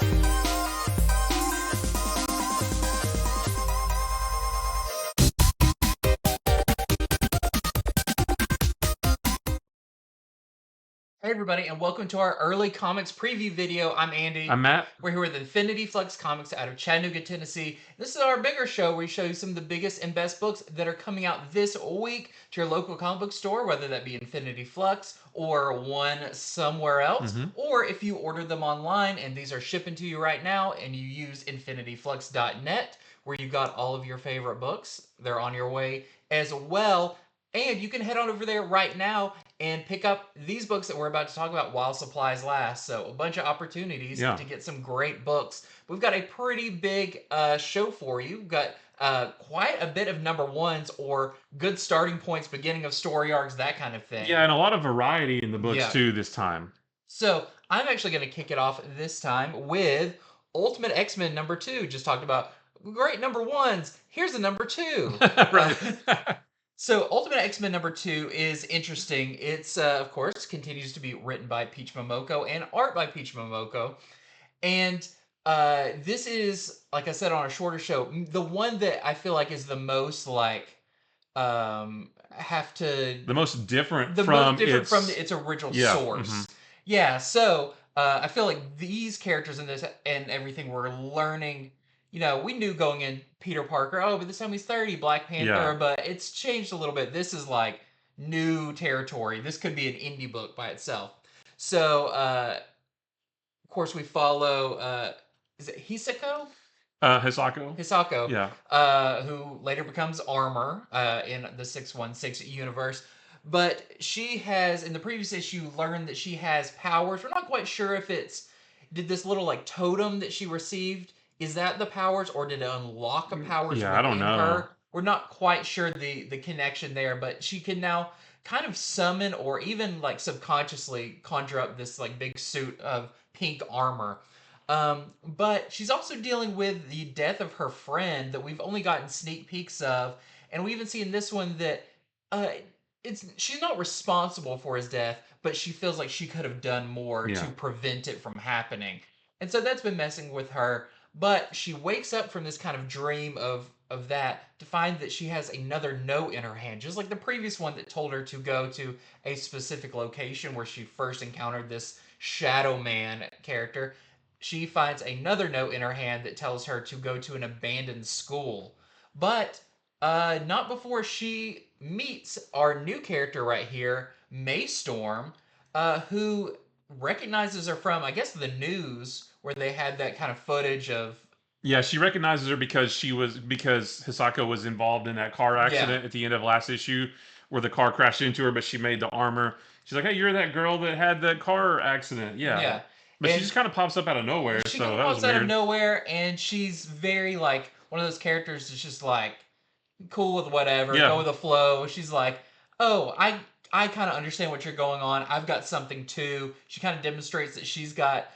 Hey everybody, and welcome to our early comics preview video. I'm Andy. I'm Matt. We're here with Infinity Flux Comics out of Chattanooga, Tennessee. This is our bigger show where we show you some of the biggest and best books that are coming out this week to your local comic book store, whether that be Infinity Flux or one somewhere else, or if you order them online and these are shipping to you right now and you use infinityflux.net where you got all of your favorite books. They're on your way as well. And you can head on over there right now and pick up these books that we're about to talk about while supplies last. So a bunch of opportunities to get some great books. We've got a pretty big show for you. We've got quite a bit of number ones or good starting points, beginning of story arcs, that kind of thing. Yeah, and a lot of variety in the books too this time. So I'm actually going to kick it off this time with Ultimate X-Men number 2. Just talked about great number ones. Here's the number 2. Right. So Ultimate X-Men number 2 is interesting. It's, of course, continues to be written by Peach Momoko and art by Peach Momoko. And this is, like I said on a shorter show, the one that I feel like is the most, like, the most different from its original source. Mm-hmm. Yeah, so I feel like these characters in this and everything we're learning. We knew going in Peter Parker, oh, but this time he's 30, Black Panther, but it's changed a little bit. This is like new territory. This could be an indie book by itself. So, of course, we follow, is it Hisako? Hisako. Yeah. Who later becomes Armor in the 616 universe. But she has, in the previous issue, learned that she has powers. We're not quite sure if did this little like totem that she received, is that the powers, or did it unlock a powers within I don't know. her? We're not quite sure the connection there, but she can now kind of summon or even like subconsciously conjure up this like big suit of pink armor. But she's also dealing with the death of her friend that we've only gotten sneak peeks of, and we even see in this one that she's not responsible for his death, but she feels like she could have done more to prevent it from happening. And so that's been messing with her. But she wakes up from this kind of dream of that to find that she has another note in her hand, just like the previous one that told her to go to a specific location where she first encountered this Shadow Man character. She finds another note in her hand that tells her to go to an abandoned school. But not before she meets our new character right here, Maystorm, who recognizes her from, I guess, the news where they had that kind of footage of. Yeah, she recognizes her because Hisako was involved in that car accident at the end of last issue where the car crashed into her, but she made the armor. She's like, hey, you're that girl that had that car accident. Yeah. But she just kind of pops up out of nowhere. She so that was pops weird. out of nowhere, and she's very like one of those characters that's just like cool with whatever, go with the flow. She's like, oh, I kind of understand what you're going on. I've got something too. She kind of demonstrates that she's got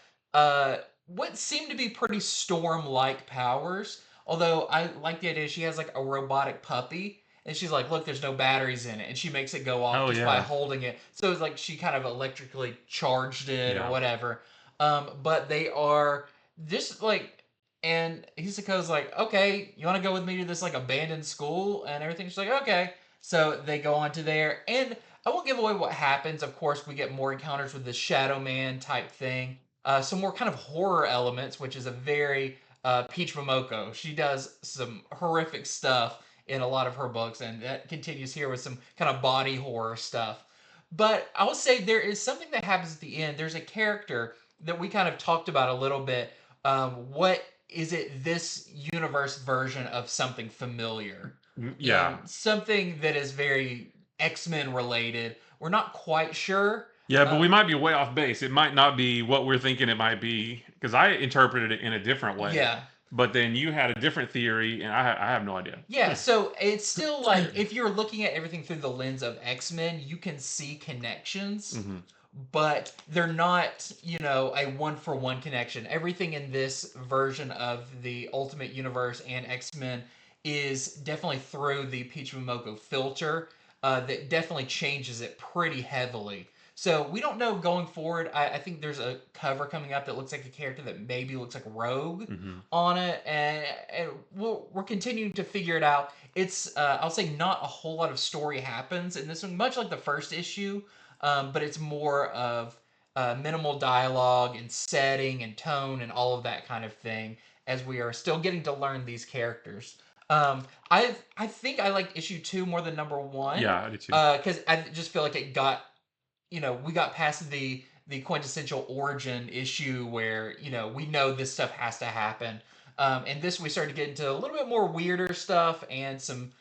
what seem to be pretty Storm-like powers. Although I like the idea she has like a robotic puppy. And she's like, look, there's no batteries in it. And she makes it go off by holding it. So it's like she kind of electrically charged it or whatever. But they are just like, and Hisako's like, okay, you want to go with me to this like abandoned school and everything? She's like, okay. So they go on to there. And I won't give away what happens. Of course, we get more encounters with the Shadow Man type thing. Some more kind of horror elements, which is a very Peach Momoko. She does some horrific stuff in a lot of her books, and that continues here with some kind of body horror stuff. But I will say there is something that happens at the end. There's a character that we kind of talked about a little bit. What is it this universe version of something familiar? Yeah. Something that is very X-Men related. We're not quite sure. Yeah, but we might be way off base. It might not be what we're thinking it might be, because I interpreted it in a different way. Yeah. But then you had a different theory, and I have no idea. Yeah, so it's still like, if you're looking at everything through the lens of X-Men, you can see connections, but they're not, a one-for-one connection. Everything in this version of the Ultimate Universe and X-Men is definitely through the Peach Momoko filter that definitely changes it pretty heavily. So we don't know going forward. I think there's a cover coming up that looks like a character that maybe looks like Rogue on it, and we're continuing to figure it out. It's I'll say not a whole lot of story happens in this one, much like the first issue, but it's more of minimal dialogue and setting and tone and all of that kind of thing as we are still getting to learn these characters. I think I liked issue 2 more than number 1. Yeah, I did too. Because I just feel like it got, we got past the quintessential origin issue where we know this stuff has to happen. And this we started to get into a little bit more weirder stuff and some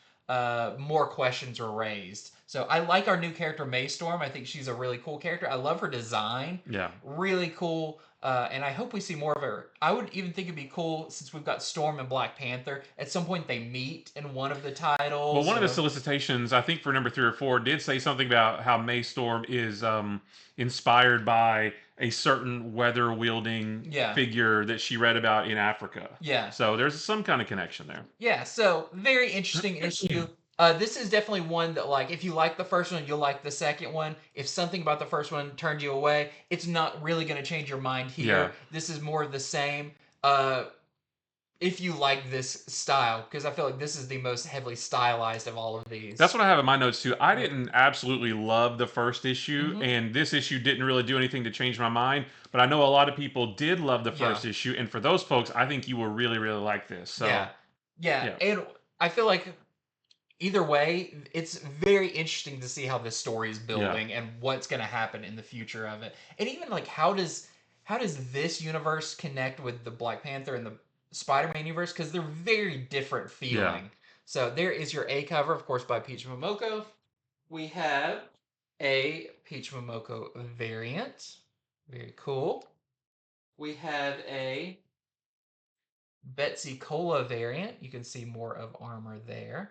more questions were raised. So I like our new character Maystorm. I think she's a really cool character. I love her design. Yeah. Really cool. And I hope we see more of her. I would even think it'd be cool since we've got Storm and Black Panther. At some point, they meet in one of the titles. Well, one of the solicitations, I think for number 3 or 4, did say something about how Maystorm is inspired by a certain weather-wielding figure that she read about in Africa. Yeah. So there's some kind of connection there. Yeah. So very interesting issue. This is definitely one that, like, if you like the first one, you'll like the second one. If something about the first one turned you away, it's not really going to change your mind here. Yeah. This is more of the same. If you like this style, because I feel like this is the most heavily stylized of all of these. That's what I have in my notes too. I didn't absolutely love the first issue, and this issue didn't really do anything to change my mind. But I know a lot of people did love the first issue, and for those folks, I think you will really, really like this. So yeah. And I feel like either way, it's very interesting to see how this story is building and what's going to happen in the future of it, and even like how does this universe connect with the Black Panther and the Spider-Man universe, because they're very different feeling. So there is your A cover, of course, by Peach Momoko. We have a Peach Momoko variant. Very cool. We have a Betsy Cola variant. You can see more of armor there.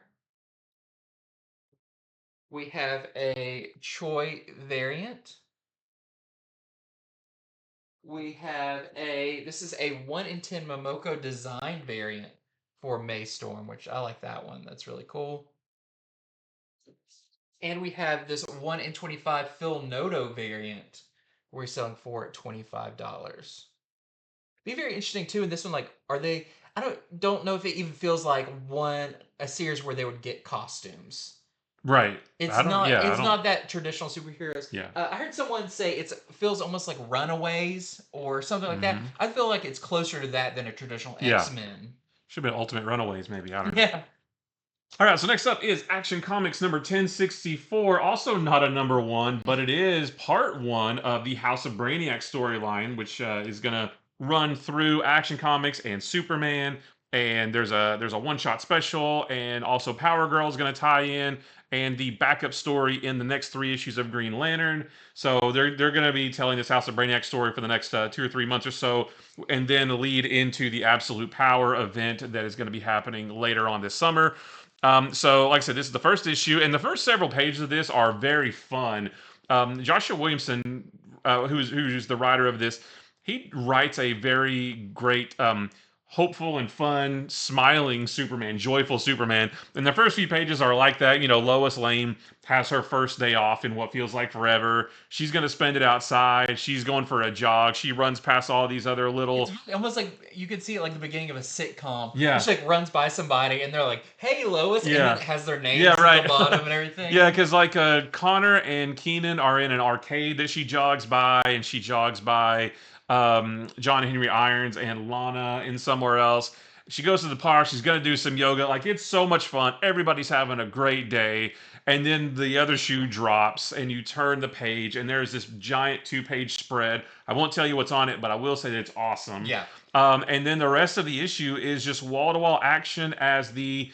We have a Choi variant. We have this is a 1 in 10 Momoko design variant for Maystorm, which I like that one. That's really cool. And we have this 1 in 25 Phil Noto variant we're selling for at $25. Be very interesting too in this one, like, are they, I don't know if it even feels like a series where they would get costumes. Right. It's not that traditional superheroes. Yeah. I heard someone say it feels almost like Runaways or something like that. I feel like it's closer to that than a traditional X-Men. Should have been Ultimate Runaways, maybe. I don't know. Yeah. All right, so next up is Action Comics number 1064. Also not a number 1, but it is part 1 of the House of Brainiac storyline, which is going to run through Action Comics and Superman. And there's a one-shot special, and also Power Girl is going to tie in, and the backup story in the next 3 issues of Green Lantern. So they're going to be telling this House of Brainiac story for the next 2 or 3 months or so, and then lead into the Absolute Power event that is going to be happening later on this summer. So, like I said, this is the first issue, and the first several pages of this are very fun. Joshua Williamson, who's the writer of this, he writes a very great hopeful and fun, smiling Superman, joyful Superman. And the first few pages are like that. Lois Lane has her first day off in what feels like forever. She's going to spend it outside. She's going for a jog. She runs past all these other little... It's almost like you could see it like the beginning of a sitcom. Yeah. She runs by somebody and they're like, "Hey, Lois," and then it has their names at the bottom and everything. Yeah, because Connor and Keenan are in an arcade that she jogs by, and she jogs by John Henry Irons and Lana in somewhere else. She goes to the park. She's going to do some yoga. It's so much fun. Everybody's having a great day. And then the other shoe drops, and you turn the page, and there's this giant 2-page spread. I won't tell you what's on it, but I will say that it's awesome. Yeah. And then the rest of the issue is just wall-to-wall action as the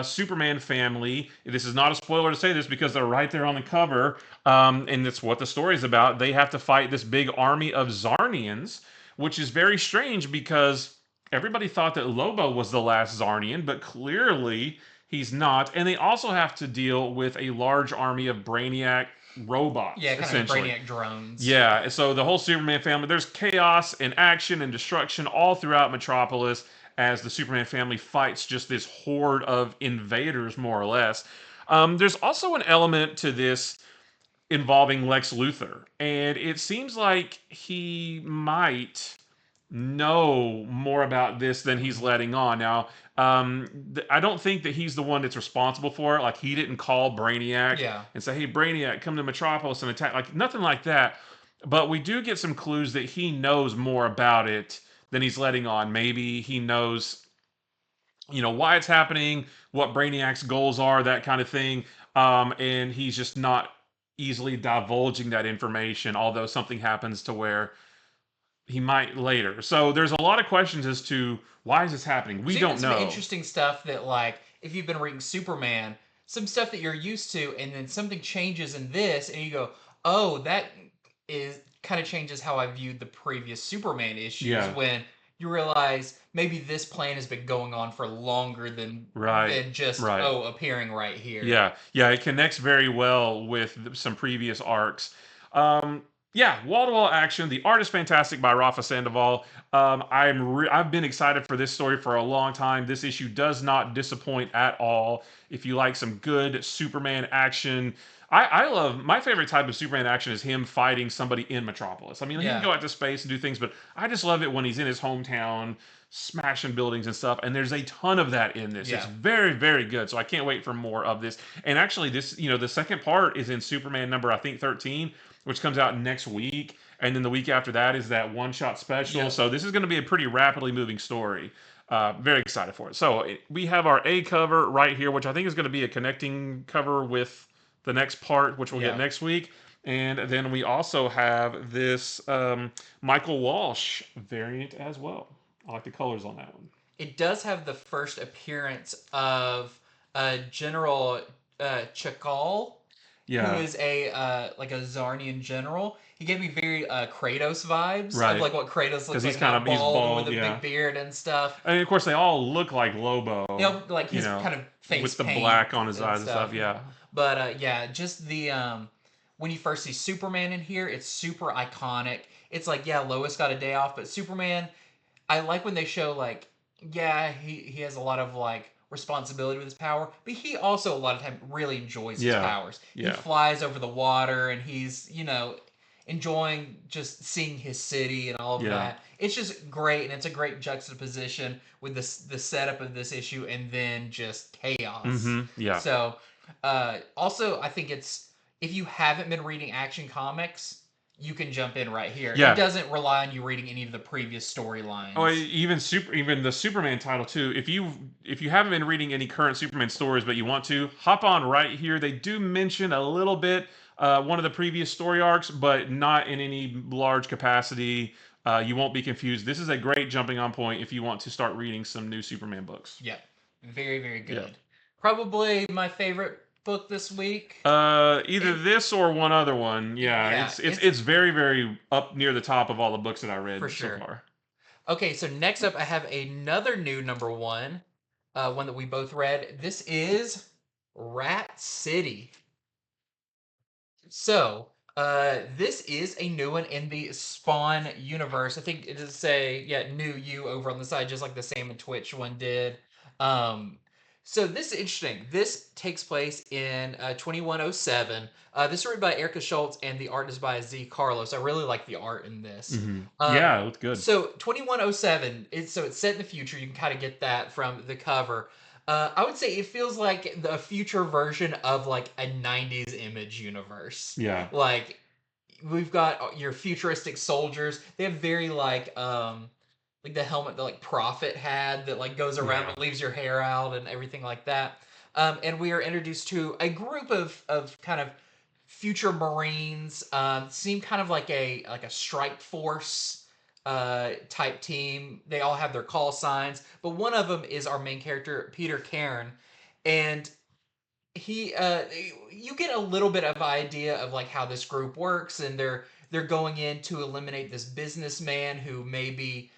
Superman family. This is not a spoiler to say this because they're right there on the cover, and that's what the story is about. They have to fight this big army of Zarnians, which is very strange because everybody thought that Lobo was the last Zarnian, but clearly he's not. And they also have to deal with a large army of Brainiac robots. Yeah, kind of Brainiac drones. Yeah, so the whole Superman family, there's chaos and action and destruction all throughout Metropolis as the Superman family fights just this horde of invaders, more or less. There's also an element to this. involving Lex Luthor. And it seems like he might know more about this than he's letting on. Now, I don't think that he's the one that's responsible for it. Like, he didn't call Brainiac Yeah. and say, hey, Brainiac, come to Metropolis and attack. Like, nothing like that. But we do get some clues that he knows more about it than he's letting on. Maybe he knows, why it's happening, what Brainiac's goals are, that kind of thing. And he's just not easily divulging that information, although something happens to where he might later. So there's a lot of questions as to why is this happening. We don't know. Some interesting stuff that, like, if you've been reading Superman, some stuff that you're used to, and then something changes in this, and you go, "Oh, that is kind of changes how I viewed the previous Superman issues." Yeah. When you realize maybe this plan has been going on for longer than just appearing right here. Yeah. It connects very well with some previous arcs. Wall-to-wall action. The art is fantastic by Rafa Sandoval. I've been excited for this story for a long time. This issue does not disappoint at all. If you like some good Superman action, I love, my favorite type of Superman action is him fighting somebody in Metropolis. I mean, he can go out to space and do things, but I just love it when he's in his hometown smashing buildings and stuff, and there's a ton of that in this. It's very, very good, so I can't wait for more of this. And actually, this, the second part is in Superman number, I think, 13, which comes out next week, and then the week after that is that one-shot special. So this is going to be a pretty rapidly moving story. Very excited for it. So we have our A cover right here, which I think is going to be a connecting cover with the next part, which we'll get next week. And then we also have this Michael Walsh variant as well. I like the colors on that one. It does have the first appearance of General Chakal, who is a like a Zarnian general. He gave me very Kratos vibes of like what Kratos looks like. He's bald with a big beard and stuff. And of course, they all look like Lobo. Like his kind of face with the black on his eyes and stuff. Yeah. But just the when you first see Superman in here, it's super iconic. It's like, Lois got a day off, but Superman, I like when they show, like, he has a lot of, like, responsibility with his power, but he also a lot of time really enjoys his powers. He flies over the water, and he's, enjoying just seeing his city and all of that. It's just great, and it's a great juxtaposition with the setup of this issue and then just chaos. Mm-hmm. Yeah. So, also, I think if you haven't been reading Action Comics, you can jump in right here. It doesn't rely on you reading any of the previous storylines. Oh, even the Superman title too. If you haven't been reading any current Superman stories, but you want to, hop on right here. They do mention a little bit one of the previous story arcs, but not in any large capacity. You won't be confused. This is a great jumping on point if you want to start reading some new Superman books. Yeah, very, very good. Yeah. Probably my favorite book this week. Either this or one other one. It's very, very up near the top of all the books that I read so far. Okay, so next up I have another new number one that we both read. This is Rat City. So this is a new one in the Spawn universe. I think it does say new you over on the side, just like the Sam and Twitch one did. So this is interesting. This takes place in 2107. This is written by Erica Schultz, and the art is by Z. Carlos. I really like the art in this. Mm-hmm. It looks good. So 2107, it's set in the future. You can kind of get that from the cover. I would say it feels like the future version of like a 90s Image universe. Yeah. Like, we've got your futuristic soldiers. They have very like the helmet that like Prophet had that like goes around and leaves your hair out and everything like that. And we are introduced to a group of kind of future Marines. Seem kind of like a strike force type team. They all have their call signs, but one of them is our main character, Peter Cairn, and he you get a little bit of idea of like how this group works, and they're going in to eliminate this businessman who may be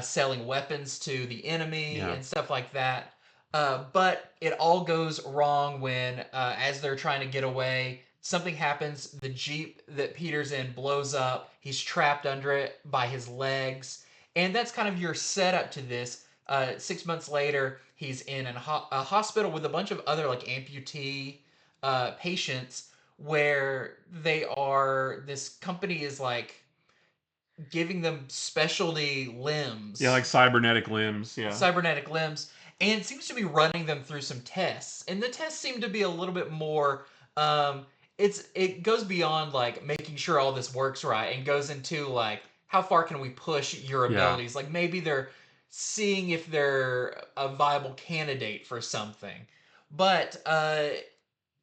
selling weapons to the enemy and stuff like that. But it all goes wrong when, as they're trying to get away, something happens. The Jeep that Peter's in blows up. He's trapped under it by his legs. And that's kind of your setup to this. 6 months later, he's in a hospital with a bunch of other like amputee patients where this company is like giving them specialty limbs. Yeah, like cybernetic limbs. Yeah. Cybernetic limbs. And seems to be running them through some tests. And the tests seem to be a little bit more it goes beyond like making sure all this works right and goes into like how far can we push your abilities? Like maybe they're seeing if they're a viable candidate for something. But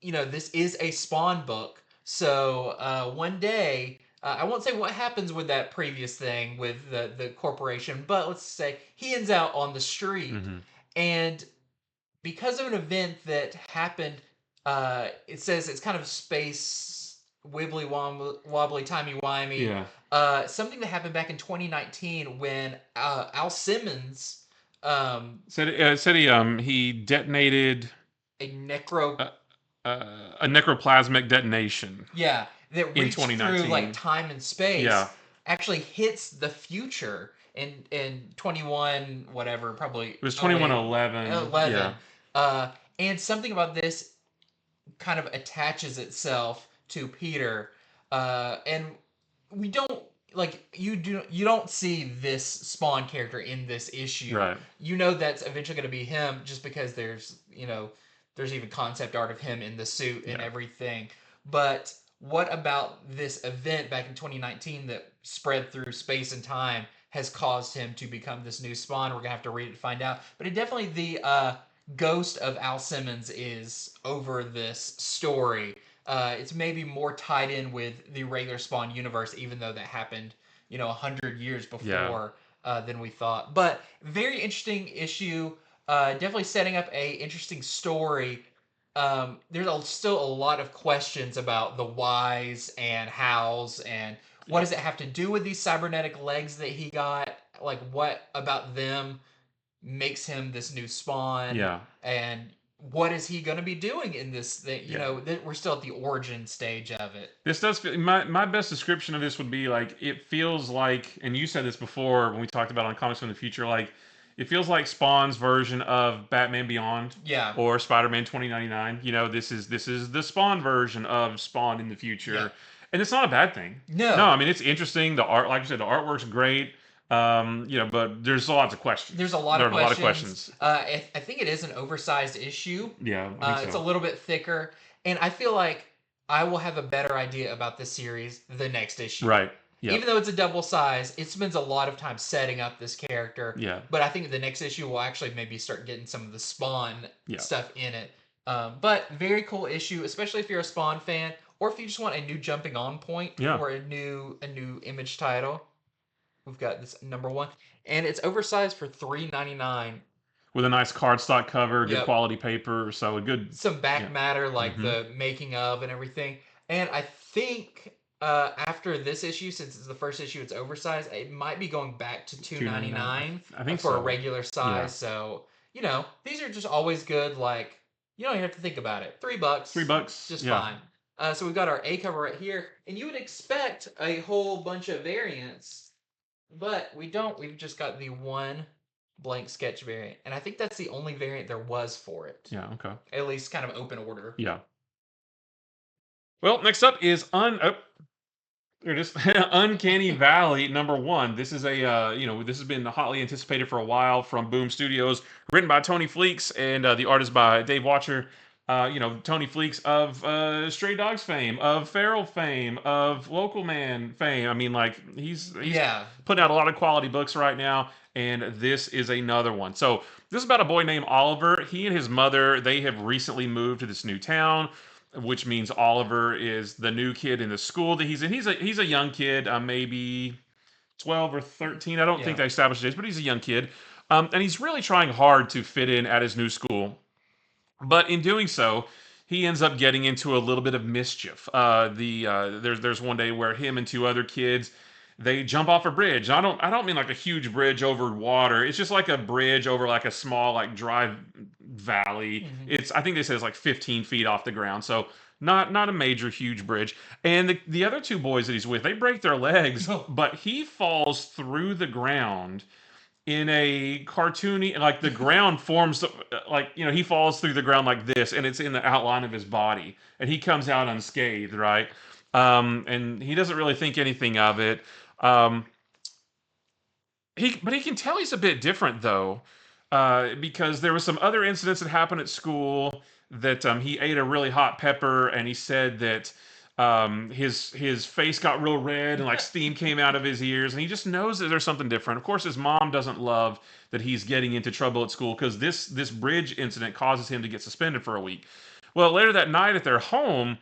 this is a Spawn book. So one day, I won't say what happens with that previous thing with the corporation, but let's say he ends out on the street, and because of an event that happened, it says it's kind of space wibbly wobbly timey wimey. Yeah. Something that happened back in 2019 when Al Simmons said he detonated a necro a necroplasmic detonation. Yeah, that reached through like time and space. Yeah. Actually hits the future in 21 whatever, probably it was 2111. 11. And something about this kind of attaches itself to Peter, and we don't you don't see this Spawn character in this issue. Right. You know that's eventually going to be him, just because there's even concept art of him in the suit and everything. But what about this event back in 2019 that spread through space and time has caused him to become this new Spawn? We're gonna have to read it to find out. But it definitely, the ghost of Al Simmons is over this story. It's maybe more tied in with the regular Spawn universe, even though that happened 100 years before than we thought. But very interesting issue. Definitely setting up a interesting story. There's still a lot of questions about the whys and hows and what does it have to do with these cybernetic legs that he got? Like, what about them makes him this new Spawn? Yeah. And what is he going to be doing in this thing? We're still at the origin stage of it. This does feel, my best description of this would be like, it feels like, and you said this before when we talked about on Comics from the Future, like, it feels like Spawn's version of Batman Beyond, or Spider-Man 2099. This is the Spawn version of Spawn in the future, and it's not a bad thing. No, I mean, it's interesting. The art, like I said, the artwork's great. But there's lots of questions. There's a lot of questions. I think it is an oversized issue. Yeah, it's a little bit thicker, and I feel like I will have a better idea about this series the next issue. Right. Yep. Even though it's a double size, it spends a lot of time setting up this character. Yeah. But I think the next issue will actually maybe start getting some of the Spawn stuff in it. But very cool issue, especially if you're a Spawn fan, or if you just want a new jumping on point or a new image title. We've got this #1, and it's oversized for $3.99. With a nice cardstock cover, good quality paper, so a good some back matter like the making of and everything. And I think after this issue, since it's the first issue, it's oversized. It might be going back to $2.99. I think for a regular size. So these are just always good. Like, you don't even have to think about it. $3. $3, just fine. So we've got our A cover right here, and you would expect a whole bunch of variants, but we don't. We've just got the one blank sketch variant, and I think that's the only variant there was for it. Yeah. Okay. At least kind of open order. Yeah. Well, next up is there it is. Uncanny Valley #1. This is a this has been hotly anticipated for a while from Boom Studios, written by Tony Fleecs, and the art is by Dave Watcher. Tony Fleecs of Stray Dogs fame, of Feral fame, of Local Man fame. I mean, like, he's putting out a lot of quality books right now, and this is another one. So this is about a boy named Oliver. He and his mother, they have recently moved to this new town, which means Oliver is the new kid in the school that he's in. He's a young kid, maybe 12 or 13. I don't think they established his age, but he's a young kid. And he's really trying hard to fit in at his new school. But in doing so, he ends up getting into a little bit of mischief. There's one day where him and two other kids, they jump off a bridge. I don't mean like a huge bridge over water. It's just like a bridge over like a small like dry valley. I think they say it's like 15 feet off the ground. So not a major huge bridge. And the other two boys that he's with, they break their legs, but he falls through the ground in a cartoony, like the ground forms, like, he falls through the ground like this, and it's in the outline of his body, and he comes out unscathed, right? And he doesn't really think anything of it. Um, but he can tell he's a bit different though, because there was some other incidents that happened at school that he ate a really hot pepper, and he said that his face got real red and like steam came out of his ears, and he just knows that there's something different. Of course, his mom doesn't love that he's getting into trouble at school because this bridge incident causes him to get suspended for a week. Well, later that night at their home,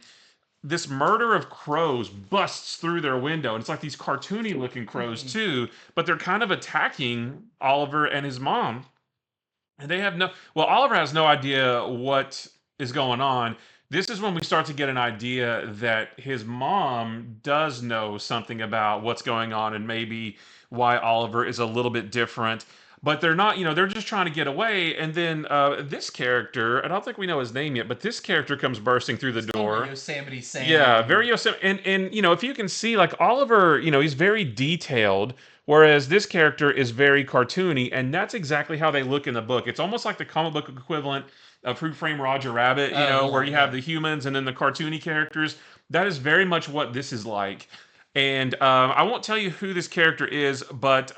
this murder of crows busts through their window, and it's like these cartoony looking crows too, but they're kind of attacking Oliver and his mom, and they have no, well, Oliver has no idea what is going on. This is when we start to get an idea that his mom does know something about what's going on and maybe why Oliver is a little bit different. But they're not, they're just trying to get away. And then this character, I don't think we know his name yet, but this character comes bursting through the door. Yosemite Sam. Yeah, very Yosemite. And if you can see, like Oliver, he's very detailed, whereas this character is very cartoony, and that's exactly how they look in the book. It's almost like the comic book equivalent of Who Framed Roger Rabbit, where you have the humans and then the cartoony characters. That is very much what this is like. And I won't tell you who this character is, but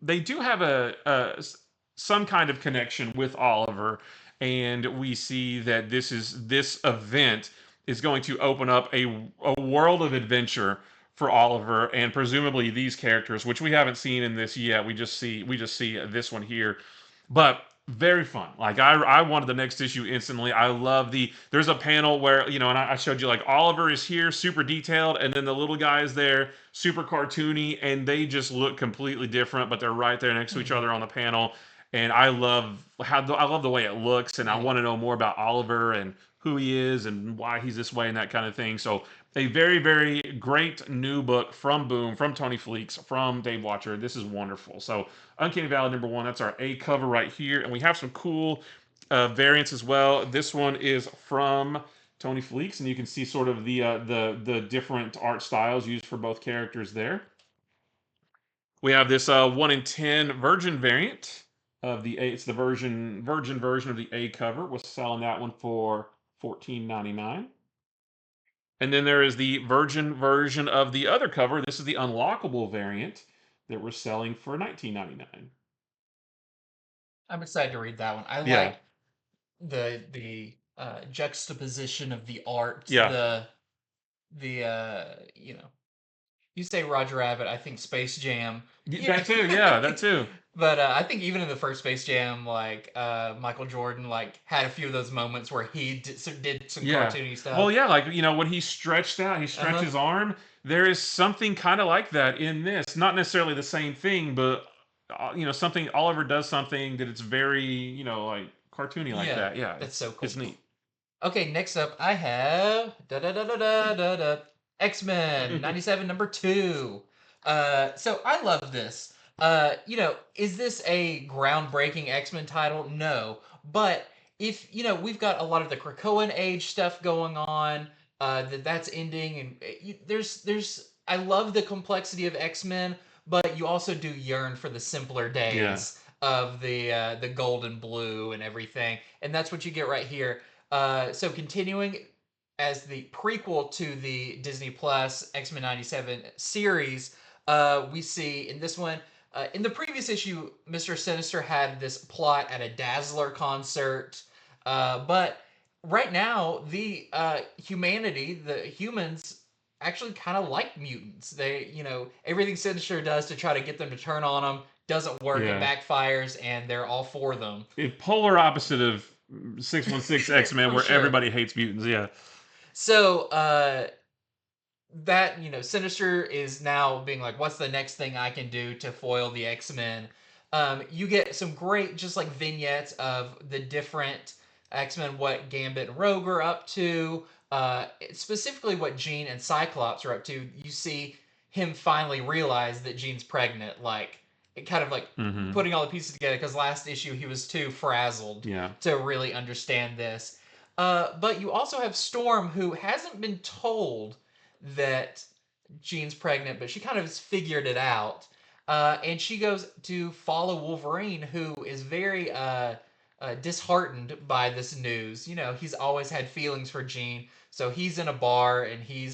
they do have some kind of connection with Oliver, and we see that this event is going to open up a world of adventure for Oliver and presumably these characters, which we haven't seen in this yet. We just see this one here, but very fun. Like I wanted the next issue instantly. I love there's a panel where and I showed you like Oliver is here, super detailed, and then the little guy is there, super cartoony, and they just look completely different, but they're right there next to each other on the panel. And I love the way it looks, and I want to know more about Oliver and who he is and why he's this way and that kind of thing. So a very, very great new book from Boom, from Tony Fleeks, from Dave Watcher. This is wonderful. So Uncanny Valley #1, that's our A cover right here. And we have some cool variants as well. This one is from Tony Fleeks, and you can see sort of the different art styles used for both characters there. We have this 1 in 10 Virgin variant of the A. It's the Virgin version of the A cover. We're selling that one for $14.99. And then there is the Virgin version of the other cover. This is the unlockable variant that we're selling for $19.99. I'm excited to read that one. I like the juxtaposition of the art. Yeah. You say Roger Rabbit, I think Space Jam. That too, yeah, that too. But I think even in the first Space Jam, like Michael Jordan, like had a few of those moments where he did some cartoony stuff. Well, yeah, like when he stretched his arm. There is something kind of like that in this. Not necessarily the same thing, but something Oliver does something that it's very like cartoony like that. Yeah, that's so cool. It's neat. Okay, next up I have X-Men 97 #2. So I love this. Is this a groundbreaking X-Men title? No. But if, we've got a lot of the Krakoan age stuff going on, that's ending, and I love the complexity of X-Men, but you also do yearn for the simpler days of the gold and blue and everything. And that's what you get right here. So continuing as the prequel to the Disney Plus X-Men 97 series, we see in this one, in the previous issue, Mr. Sinister had this plot at a Dazzler concert, but right now, the humans actually kind of like mutants. They, everything Sinister does to try to get them to turn on them doesn't work. It backfires, and they're all for them. A polar opposite of 616 X-Men, where everybody hates mutants. Yeah. So, that, Sinister is now being like, what's the next thing I can do to foil the X-Men? You get some great, just like vignettes of the different X-Men, what Gambit and Rogue are up to, specifically what Jean and Cyclops are up to. You see him finally realize that Jean's pregnant, like, it kind of like putting all the pieces together, because last issue he was too frazzled to really understand this. But you also have Storm, who hasn't been told that Jean's pregnant, but she kind of has figured it out. And she goes to follow Wolverine, who is very disheartened by this news. You know, he's always had feelings for Jean, so he's in a bar and he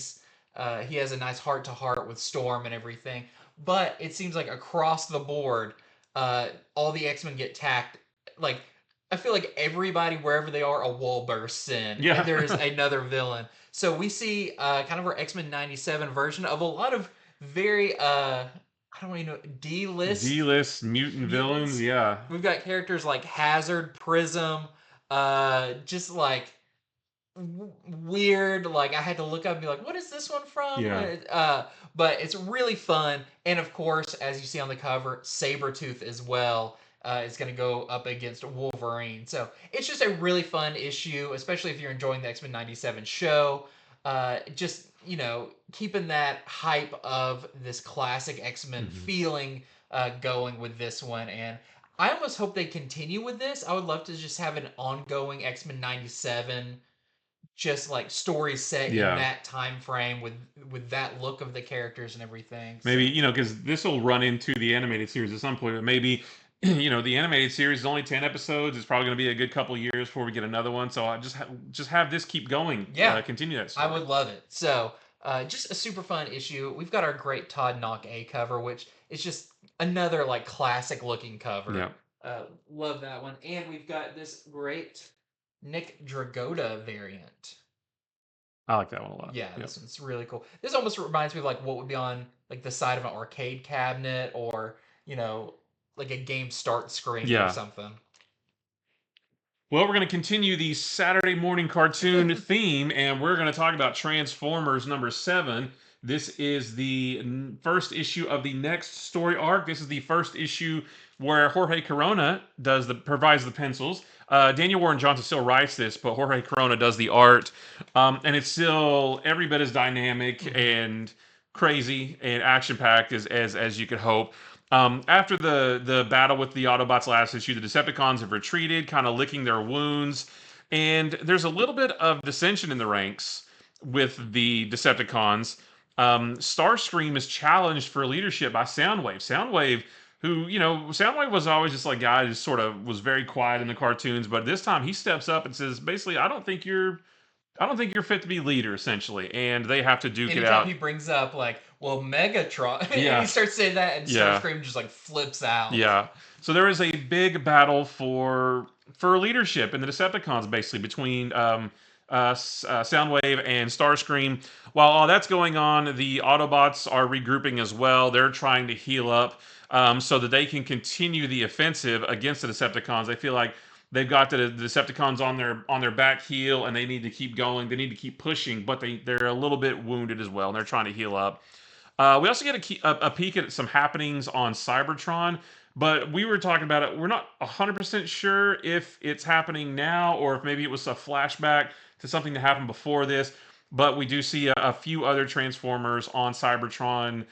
has a nice heart to heart with Storm and everything. But it seems like across the board, all the X-Men get tacked. Like, I feel like everybody, wherever they are, a wall bursts in, Yeah. and there's another villain. So we see kind of our X-Men '97 version of a lot of very I don't even know, D-list mutant villains, yeah. We've got characters like Hazard, Prism, just like weird. Like I had to look up and be like, "What is this one from?" Yeah. But it's really fun, and of course, as you see on the cover, Sabretooth as well. Is going to go up against Wolverine. So it's just a really fun issue, especially if you're enjoying the X-Men '97 show. Just, you know, keeping that hype of this classic X-Men feeling going with this one. And I almost hope they continue with this. I would love to just have an ongoing X-Men '97 just like story set in that time frame with that look of the characters and everything. Maybe, you know, because this will run into the animated series at some point, but maybe, you know, the animated series is only 10 episodes. It's probably going to be a good couple years before we get another one. So I just have this keep going. Yeah. Continue that story. I would love it. So just a super fun issue. We've got our great Todd Knock A cover, which is just another like classic looking cover. Yeah. Love that one. And we've got this great Nick Dragotta variant. I like that one a lot. Yeah, this one's really cool. This almost reminds me of like what would be on like the side of an arcade cabinet, or, you know, like a game start screen or something. Well, we're going to continue the Saturday morning cartoon theme, and we're going to talk about Transformers #7. This is the first issue of the next story arc. This is the first issue where Jorge Corona provides the pencils. Daniel Warren Johnson still writes this, but Jorge Corona does the art, and it's still every bit as dynamic and crazy and action packed as you could hope. After the battle with the Autobots last issue, the Decepticons have retreated, kind of licking their wounds, and there's a little bit of dissension in the ranks with the Decepticons. Starscream is challenged for leadership by Soundwave. Soundwave, who, you know, Soundwave was always just like a guy who sort of was very quiet in the cartoons, but this time he steps up and says, basically, I don't think you're fit to be leader, essentially, and they have to duke it out. He brings up like, well, Megatron, and he starts saying that, and Starscream just like flips out. Yeah. So there is a big battle for leadership in the Decepticons, basically between Soundwave and Starscream. While all that's going on, the Autobots are regrouping as well. They're trying to heal up so that they can continue the offensive against the Decepticons. They feel like they've got the Decepticons on their back heel, and they need to keep going. They need to keep pushing, but they're a little bit wounded as well, and they're trying to heal up. We also get a peek at some happenings on Cybertron, but we were talking about it. We're not 100% sure if it's happening now or if maybe it was a flashback to something that happened before this. But we do see a few other Transformers on Cybertron.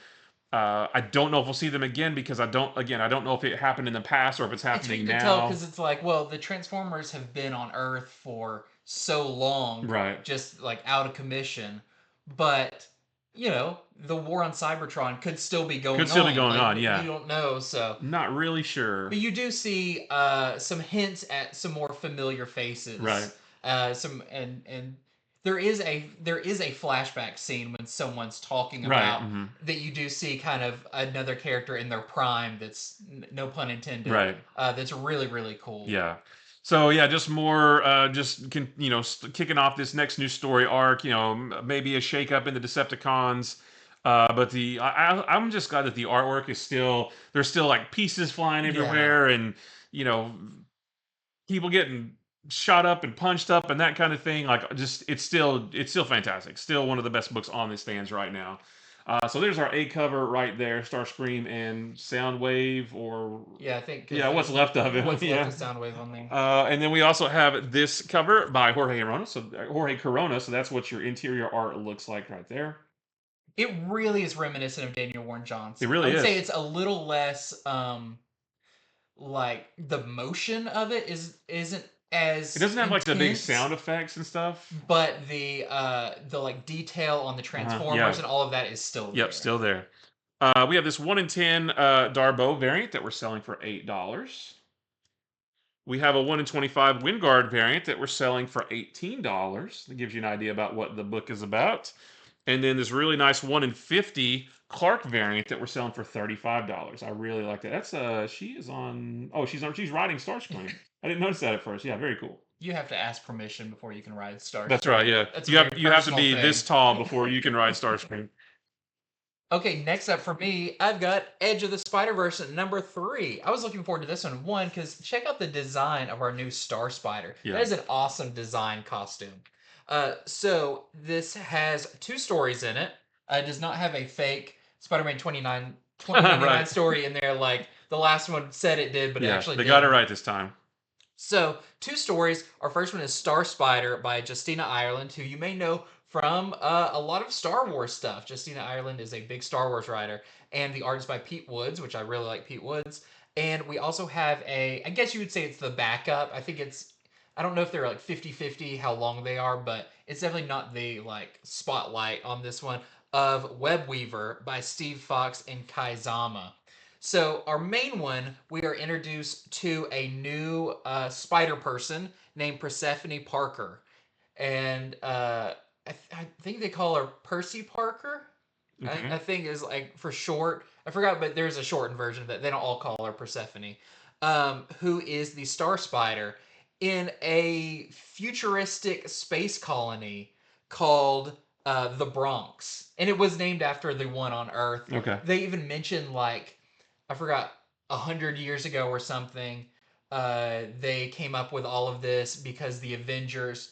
I don't know if we'll see them again because I don't know if it happened in the past or if it's happening now. It's hard to tell because it's like, well, the Transformers have been on Earth for so long, right? Just like out of commission, but you know, the war on Cybertron could still be going on. Could still be going on, yeah. You don't know, so not really sure. But you do see some hints at some more familiar faces, right? And there is a flashback scene when someone's talking about that you do see kind of another character in their prime. That's no pun intended. Right. That's really, really cool. Yeah. So yeah, just more, kicking off this next new story arc. You know, maybe a shakeup in the Decepticons. But I'm just glad that the artwork is there's still like pieces flying everywhere, and you know, people getting shot up and punched up and that kind of thing. Like, just it's still fantastic. Still one of the best books on the stands right now. So there's our A cover right there, Starscream and Soundwave, or I think what's left of it. What's left of Soundwave on there. And then we also have this cover by Jorge Corona. So that's what your interior art looks like right there. It really is reminiscent of Daniel Warren Johnson. It really is. I would say it's a little less like the motion of it isn't as it doesn't have intense, like the big sound effects and stuff, but the like detail on the Transformers and all of that is still there. Yep, still there. We have this 1 in 10 Darbo variant that we're selling for $8. We have a 1 in 25 Wingard variant that we're selling for $18. That gives you an idea about what the book is about. And then this really nice 1 in 50 Clark variant that we're selling for $35. I really like that. That's she is on. Oh, she's riding Starscream. I didn't notice that at first. Yeah, very cool. You have to ask permission before you can ride Starscream. That's right. Yeah, that's you have to be this tall before you can ride Starscream. Okay, next up for me, I've got Edge of the Spider-Verse at number 3. I was looking forward to this one, because check out the design of our new Star Spider. Yeah. That is an awesome design costume. So this has 2 stories in it. It does not have a fake Spider-Man 2099 right. story in there like the last one said it did, but it actually didn't. They got it right this time. So, 2 stories. Our first one is Star Spider by Justina Ireland, who you may know from a lot of Star Wars stuff. Justina Ireland is a big Star Wars writer, and the art is by Pete Woods, which I really like Pete Woods. And we also have I guess you would say it's the backup. I don't know if they're like 50-50 how long they are, but it's definitely not the like spotlight on this one, of Webweaver by Steve Fox and Kai Zama. So our main one, we are introduced to a new spider person named Persephone Parker. And I think they call her Percy Parker. Okay. I think is like for short. I forgot, but there's a shortened version of that. They don't all call her Persephone. Who is the Star Spider in a futuristic space colony called the Bronx. And it was named after the one on Earth. Okay. They even mentioned like, I forgot, 100 years ago or something, they came up with all of this because the Avengers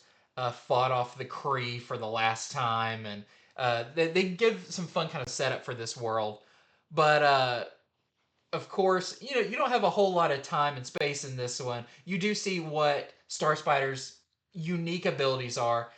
fought off the Kree for the last time, and they give some fun kind of setup for this world. But of course, you don't have a whole lot of time and space in this one. You do see what Star Spider's unique abilities are.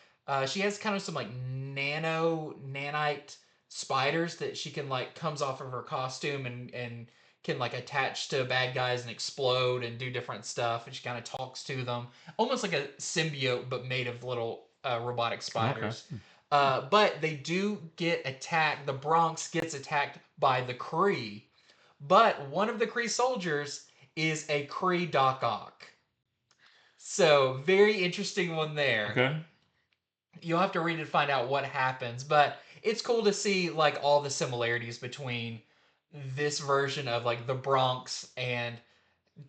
She has kind of some like nanite spiders that she can like comes off of her costume and can like attach to bad guys and explode and do different stuff, and she kind of talks to them almost like a symbiote but made of little robotic spiders. Okay. But they do get attacked. The Bronx gets attacked by the Kree, but one of the Kree soldiers is a Kree Doc Ock. So very interesting one there. Okay. You'll have to read it to find out what happens, but it's cool to see like all the similarities between this version of like the Bronx and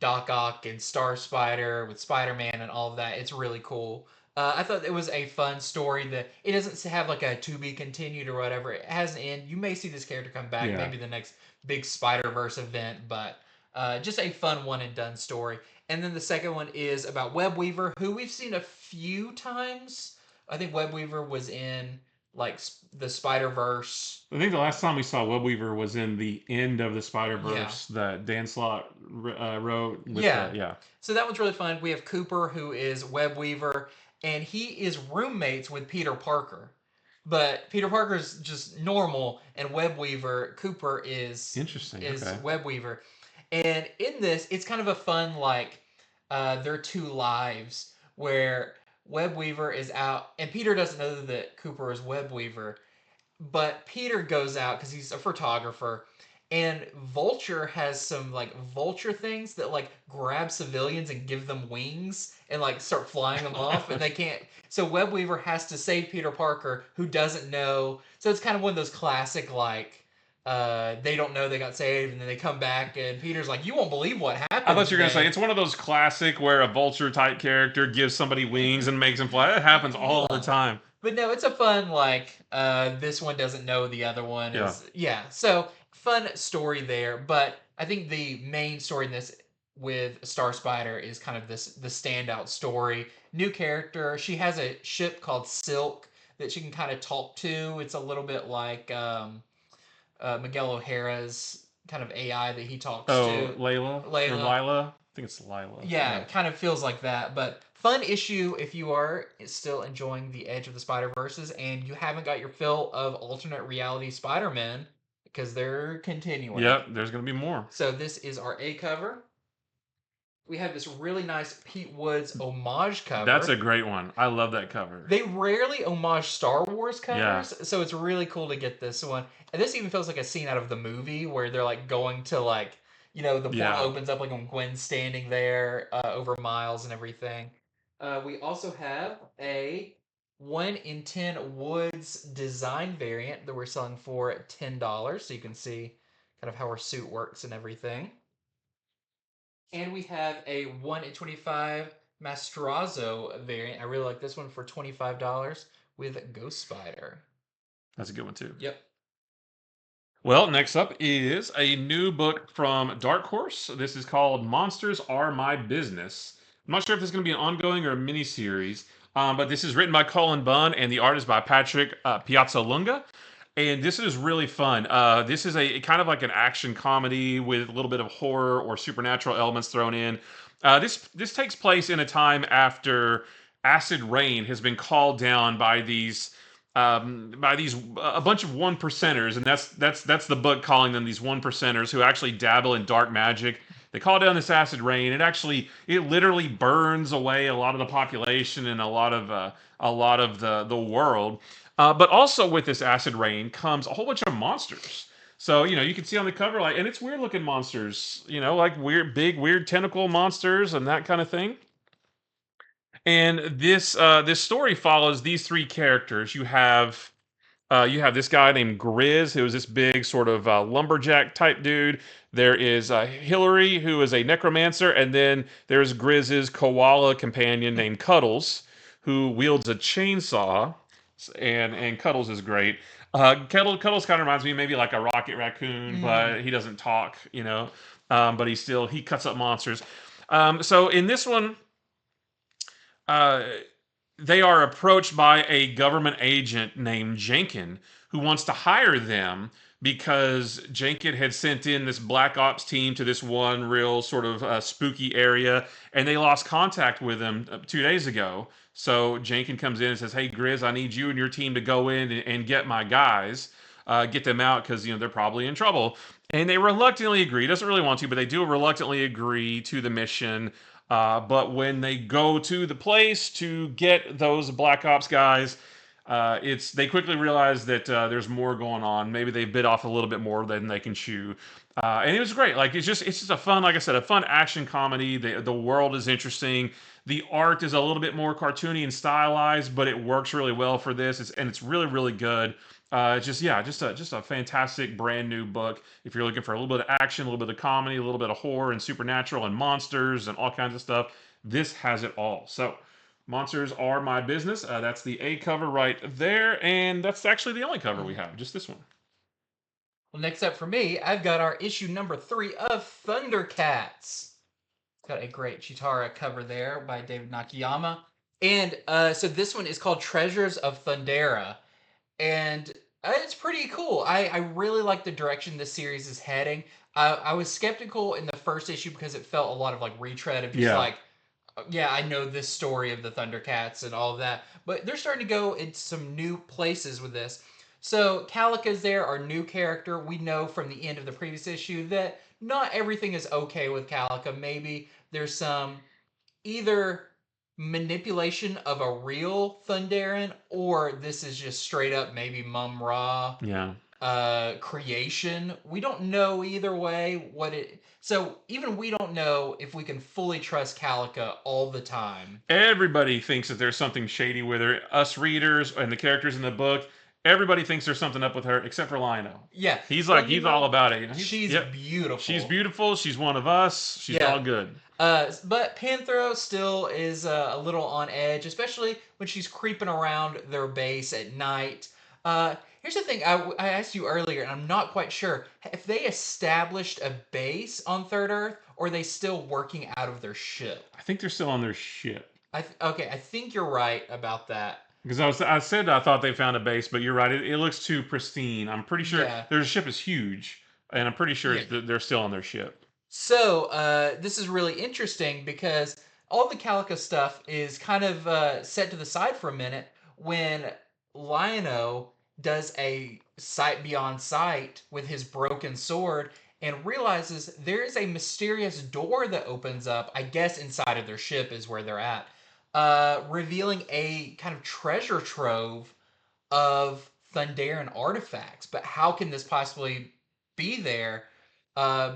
Doc Ock and Star Spider with Spider-Man and all of that. It's really cool. I thought it was a fun story that it doesn't have like a to be continued or whatever. It has an end. You may see this character come back, maybe the next big Spider-Verse event, but just a fun one and done story. And then the second one is about Webweaver, who we've seen a few times. I think Webweaver was in like the Spider-Verse. I think the last time we saw Webweaver was in the end of the Spider-Verse that Dan Slott wrote. With So that one's really fun. We have Cooper, who is Webweaver, and he is roommates with Peter Parker. But Peter Parker's just normal, and Webweaver, Cooper is Webweaver. And in this, it's kind of a fun, like, their 2 lives, where Webweaver is out, and Peter doesn't know that Cooper is Webweaver, but Peter goes out because he's a photographer, and Vulture has some like vulture things that like grab civilians and give them wings and like start flying them off, and they can't. So Webweaver has to save Peter Parker, who doesn't know. So it's kind of one of those classic like they don't know they got saved, and then they come back, and Peter's like, "You won't believe what happened." I thought you were gonna say it's one of those classic where a Vulture type character gives somebody wings and makes them fly. That happens all the time. But no, it's a fun like this one doesn't know the other one is So fun story there, but I think the main story in this with Star Spider is kind of the standout story. New character. She has a ship called Silk that she can kind of talk to. It's a little bit like Miguel O'Hara's kind of AI that he talks to. Layla. Or Lila. I think it's Lila. Yeah, it kind of feels like that, but fun issue if you are still enjoying the Edge of the Spider-Verses and you haven't got your fill of alternate reality Spider-Man, because they're continuing. Yep, there's going to be more. So this is our A cover. we have this really nice Pete Woods homage cover. That's a great one. I love that cover. They rarely homage Star Wars covers, so it's really cool to get this one. And this even feels like a scene out of the movie where they're like going to like, you know, the portal opens up like when Gwen's standing there over Miles and everything. We also have a 1 in 10 Woods design variant that we're selling for $10, so you can see kind of how her suit works and everything. And we have a 1 in 25 Mastrazo variant. I really like this one for $25 with Ghost Spider. That's a good one too. Yep. Well, next up is a new book from Dark Horse. This is called Monsters Are My Business. I'm not sure if this is going to be an ongoing or a miniseries, but this is written by Colin Bunn and the art is by Patrick Piazzalunga. And this is really fun. This is a kind of like an action comedy with a little bit of horror or supernatural elements thrown in. This takes place in a time after acid rain has been called down by these a bunch of one percenters, and that's the book calling them these one percenters who actually dabble in dark magic. They call down this acid rain. It literally burns away a lot of the population and a lot of the world. But also with this acid rain comes a whole bunch of monsters. So, you can see on the cover, like, and it's weird looking monsters, like weird tentacle monsters and that kind of thing. And this story follows these three characters. You have this guy named Grizz, who is this big sort of lumberjack type dude. There is Hillary, who is a necromancer, and then there's Grizz's koala companion named Cuddles, who wields a chainsaw, and Cuddles is great. Cuddles kind of reminds me maybe like a Rocket Raccoon, but he doesn't talk, but he cuts up monsters. So in this one, uh, they are approached by a government agent named Jenkin who wants to hire them because Jenkin had sent in this Black Ops team to this one real sort of spooky area, and they lost contact with them 2 days ago. So Jenkin comes in and says, "Hey, Grizz, I need you and your team to go in and get my guys, get them out because they're probably in trouble." And they reluctantly agree. Doesn't really want to, but they do reluctantly agree to the mission. But when they go to the place to get those Black Ops guys, they quickly realize that there's more going on. Maybe they bit off a little bit more than they can chew. And it was great. Like it's just a fun, like I said, a fun action comedy. The world is interesting. The art is a little bit more cartoony and stylized, but it works really well for this. It's really really good. Just a fantastic brand new book. If you're looking for a little bit of action, a little bit of comedy, a little bit of horror and supernatural and monsters and all kinds of stuff, this has it all. So, Monsters Are My Business. That's the A cover right there, and that's actually the only cover we have. Just this one. Well, next up for me, I've got our issue number 3 of Thundercats. It's got a great Chitara cover there by David Nakayama. And so this one is called Treasures of Thundera. And it's pretty cool. I really like the direction this series is heading. I was skeptical in the first issue because it felt a lot of like retread of just like, yeah, I know this story of the Thundercats and all of that. But they're starting to go into some new places with this. So Calica's there, our new character. We know from the end of the previous issue that not everything is okay with Calica. Maybe there's some either manipulation of a real Thunderan, or this is just straight up maybe Mum Ra creation. We don't know either way what it. So even we don't know if we can fully trust Calica all the time. Everybody thinks that there's something shady with her. Us readers and the characters in the book. Everybody thinks there's something up with her, except for Lionel. Yeah, he's all about it. She's beautiful. She's beautiful. She's one of us. She's all good. But Panthro still is a little on edge, especially when she's creeping around their base at night. Here's the thing I asked you earlier, and I'm not quite sure. If they established a base on Third Earth, or are they still working out of their ship? I think they're still on their ship. Okay, I think you're right about that. Because I said I thought they found a base, but you're right. It looks too pristine. I'm pretty sure their ship is huge, and I'm pretty sure they're still on their ship. So this is really interesting because all the Calica stuff is kind of set to the side for a minute when Lion-O does a sight beyond sight with his broken sword, and realizes there is a mysterious door that opens up. I guess inside of their ship is where they're at, revealing a kind of treasure trove of Thunderen artifacts. But how can this possibly be there?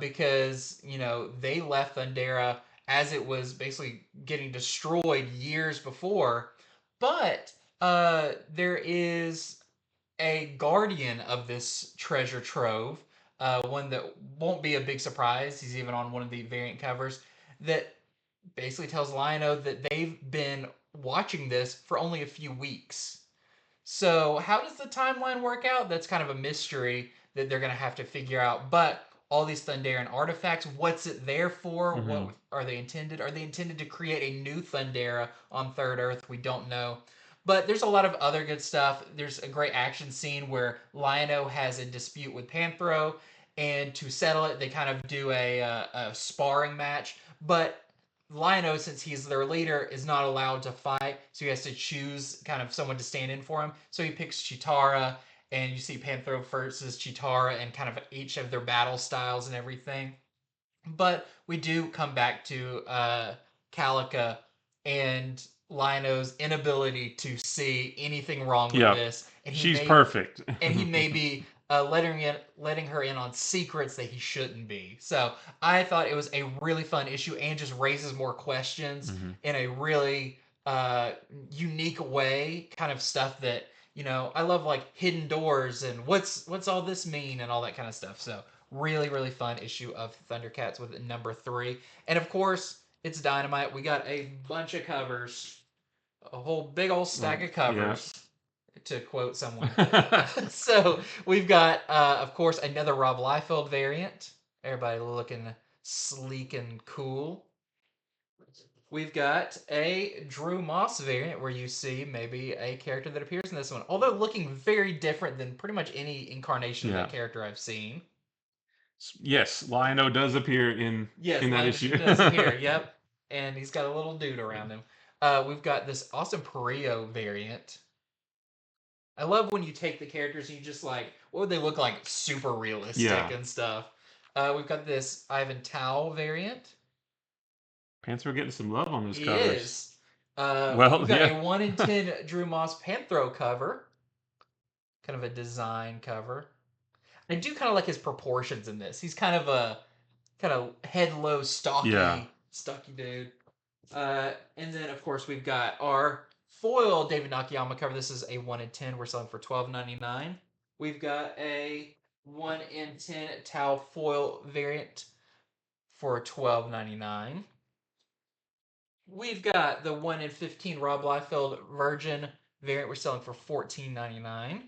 Because they left Thundera as it was basically getting destroyed years before. But there is a guardian of this treasure trove, one that won't be a big surprise. He's even on one of the variant covers that basically tells Lion-O that they've been watching this for only a few weeks. So how does the timeline work out? That's kind of a mystery that they're going to have to figure out. But all these Thunderen artifacts, what's it there for? Mm-hmm. What are they intended? Are they intended to create a new Thundera on Third Earth? We don't know. But there's a lot of other good stuff. There's a great action scene where Lion-O has a dispute with Panthro, and to settle it, they kind of do a sparring match. But Lion-O, since he's their leader, is not allowed to fight, so he has to choose kind of someone to stand in for him. So he picks Chitara, and you see Panthro versus Chitara and kind of each of their battle styles and everything. But we do come back to Calica and Lion-O's inability to see anything wrong with this. And she's perfect. And he may be letting her in on secrets that he shouldn't be. So I thought it was a really fun issue and just raises more questions in a really unique way. Kind of stuff that I love, like hidden doors and what's all this mean and all that kind of stuff. So really, really fun issue of Thundercats with number 3. And of course, it's dynamite. We got a bunch of covers, a whole big old stack of covers, to quote someone. So we've got, of course, another Rob Liefeld variant. Everybody looking sleek and cool. We've got a Drew Moss variant where you see maybe a character that appears in this one, although looking very different than pretty much any incarnation of that character I've seen. Yes, Lion-O does appear in that issue. Does appear, yep. And he's got a little dude around him. We've got this awesome Perio variant. I love when you take the characters and you just what would they look like? Super realistic and stuff. We've got this Ivan Tao variant. Panthro getting some love on those covers. He is. We've got a 1 in 10 Drew Moss Panthro cover. Kind of a design cover. I do kind of like his proportions in this. He's kind of head low, stocky dude. And then of course we've got our foil David Nakayama cover. This is a 1 in 10. We're selling for $12.99. We've got a 1 in 10 Tau foil variant for $12.99. We've got the 1 in 15 Rob Liefeld Virgin variant. We're selling for $14.99.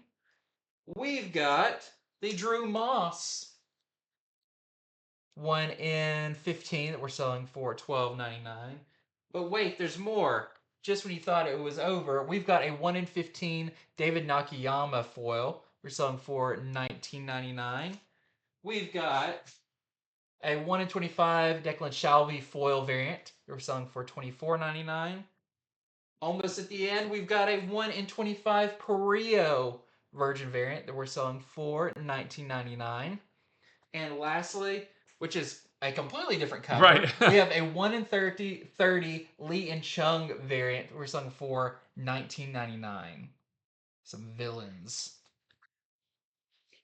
We've got the Drew Moss 1 in 15 that we're selling for $12.99. But wait, there's more. Just when you thought it was over, we've got a 1 in 15 David Nakayama foil. We're selling for $19.99. We've got a 1 in 25 Declan Shalvey foil variant. We're selling for $24.99. Almost at the end, we've got a 1 in 25 Perio Virgin variant that we're selling for $19.99. And lastly, which is a completely different cover, we have a 1 in 30 Lee and Chung variant we're selling for $19.99. Some villains.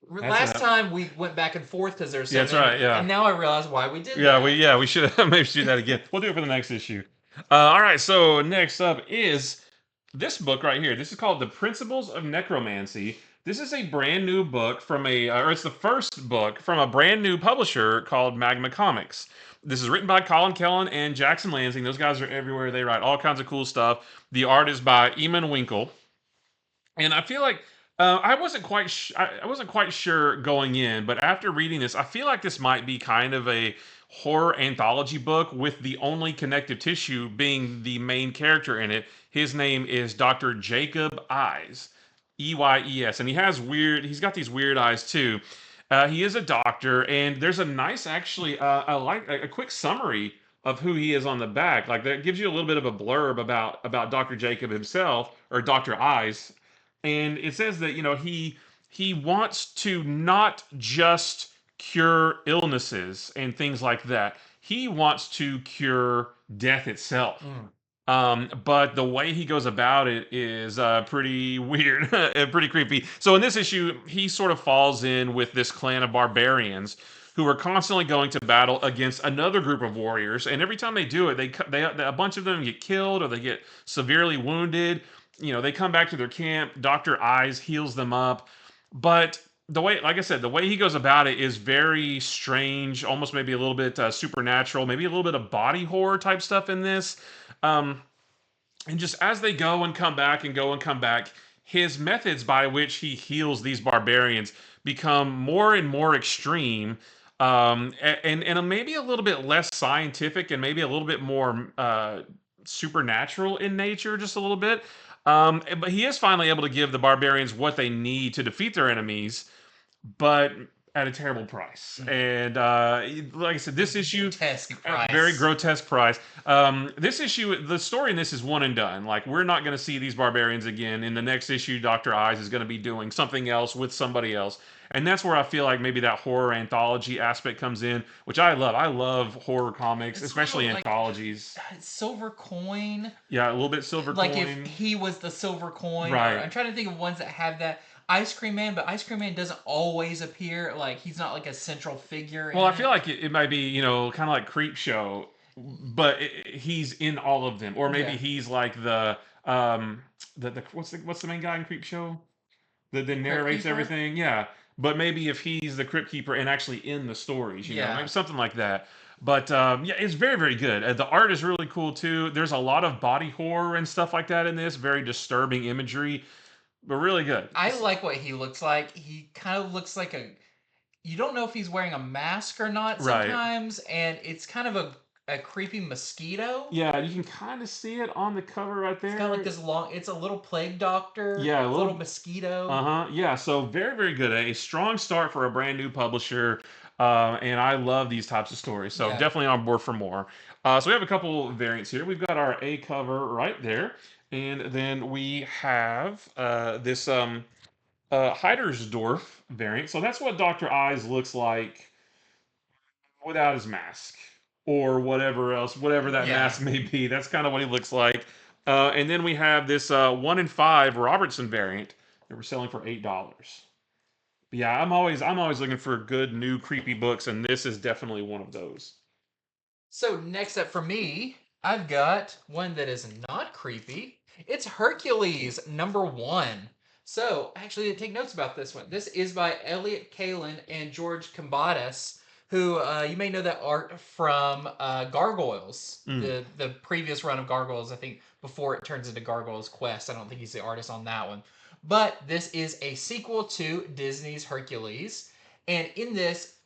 Last time we went back and forth because there's so many. That's right, and now I realize why we did that. We should maybe do that again. We'll do it for the next issue. All right, so next up is this book right here. This is called The Principles of Necromancy. This is a brand new book from it's the first book from a brand new publisher called Magma Comics. This is written by Colin Kellan and Jackson Lansing. Those guys are everywhere. They write all kinds of cool stuff. The art is by Eamon Winkle. And I feel like I wasn't quite sure going in, but after reading this, I feel like this might be kind of a horror anthology book with the only connective tissue being the main character in it. His name is Dr. Jacob Eyes, Eyes, and he's got these weird eyes too. He is a doctor, and there's a nice, actually, a quick summary of who he is on the back. Like that gives you a little bit of a blurb about Dr. Jacob himself, or Dr. Eyes. And it says that he wants to not just cure illnesses and things like that. He wants to cure death itself. But the way he goes about it is pretty weird and pretty creepy. So in this issue, he sort of falls in with this clan of barbarians who are constantly going to battle against another group of warriors. And every time they do it, they a bunch of them get killed or they get severely wounded. You know, they come back to their camp. Dr. Eyes heals them up. But the way, like I said, the way he goes about it is very strange, almost maybe a little bit supernatural, maybe a little bit of body horror type stuff in this. Um, and just as they go and come back and go and come back, his methods by which he heals these barbarians become more and more extreme, and maybe a little bit less scientific and maybe a little bit more supernatural in nature, just a little bit. But he is finally able to give the barbarians what they need to defeat their enemies, but at a terrible price. And like I said, this issue, grotesque price. Very grotesque price. This issue, the story in this is one and done. Like, we're not going to see these barbarians again. In the next issue, Dr. Eyes is going to be doing something else with somebody else. And that's where I feel like maybe that horror anthology aspect comes in, which I love. I love horror comics, especially anthologies. Silver Coin. Yeah, a little bit Silver Coin. Like if he was the Silver Coin. Right. I'm trying to think of ones that have that. Ice Cream Man, but Ice Cream Man doesn't always appear. Like, he's not like a central figure. Well, I feel like it might be, you know, kind of like Creep Show, but he's in all of them. Or maybe he's like the what's the main guy in Creep Show that narrates everything? Yeah. But maybe if he's the Crypt Keeper and actually in the stories, you know, maybe something like that. But yeah, it's very, very good. The art is really cool too. There's a lot of body horror and stuff like that in this. Very disturbing imagery, but really good. I like what he looks like. He kind of looks like you don't know if he's wearing a mask or not sometimes, and it's kind of a creepy mosquito. Yeah, you can kind of see it on the cover right there. It's got like this it's a little plague doctor. Yeah, a little mosquito. Yeah, so very, very good. A strong start for a brand new publisher. And I love these types of stories. So definitely on board for more. So we have a couple variants here. We've got our A cover right there. And then we have this Heidersdorf variant. So that's what Dr. Eyes looks like without his mask. Or whatever else, whatever that mask may be. That's kind of what he looks like. And then we have this 1 in 5 Robertson variant that we're selling for $8. But yeah, I'm always looking for good new creepy books, and this is definitely one of those. So next up for me, I've got one that is not creepy. It's Hercules #1. So actually, take notes about this one. This is by Elliot Kalin and George Kambadas, who you may know that art from Gargoyles, the previous run of Gargoyles, I think, before it turns into Gargoyles Quest. I don't think he's the artist on that one. But this is a sequel to Disney's Hercules. And in this,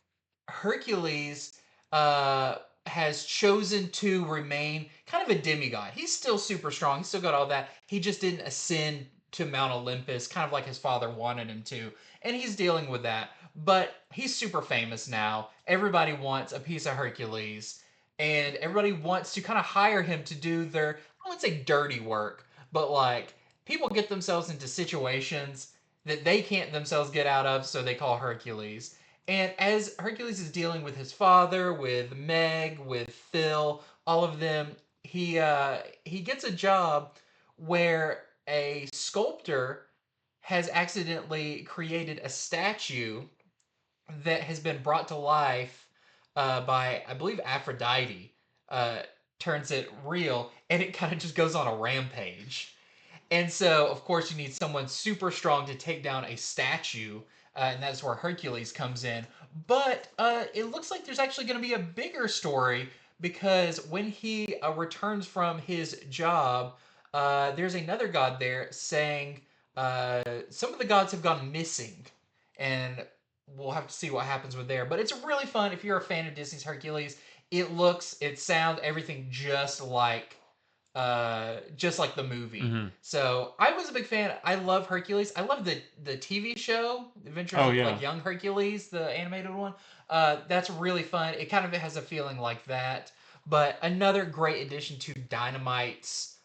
Hercules has chosen to remain kind of a demigod. He's still super strong. He's still got all that. He just didn't ascend to Mount Olympus, kind of like his father wanted him to. And he's dealing with that. But he's super famous now. Everybody wants a piece of Hercules. And everybody wants to kind of hire him to do their, I wouldn't say dirty work, but like, people get themselves into situations that they can't themselves get out of, so they call Hercules. And as Hercules is dealing with his father, with Meg, with Phil, all of them, he gets a job where a sculptor has accidentally created a statue that has been brought to life by, I believe, Aphrodite. Turns it real, and it kind of just goes on a rampage. And so, of course, you need someone super strong to take down a statue, and that's where Hercules comes in. But it looks like there's actually going to be a bigger story, because when he returns from his job, there's another god there saying some of the gods have gone missing, and we'll have to see what happens with there. But it's really fun if you're a fan of Disney's Hercules. It looks, it sounds, everything just like the movie. So I was a big fan. I love Hercules. I love the TV show, Adventures of like Young Hercules, the animated one. That's really fun. It kind of has a feeling like that. But another great addition to Dynamite's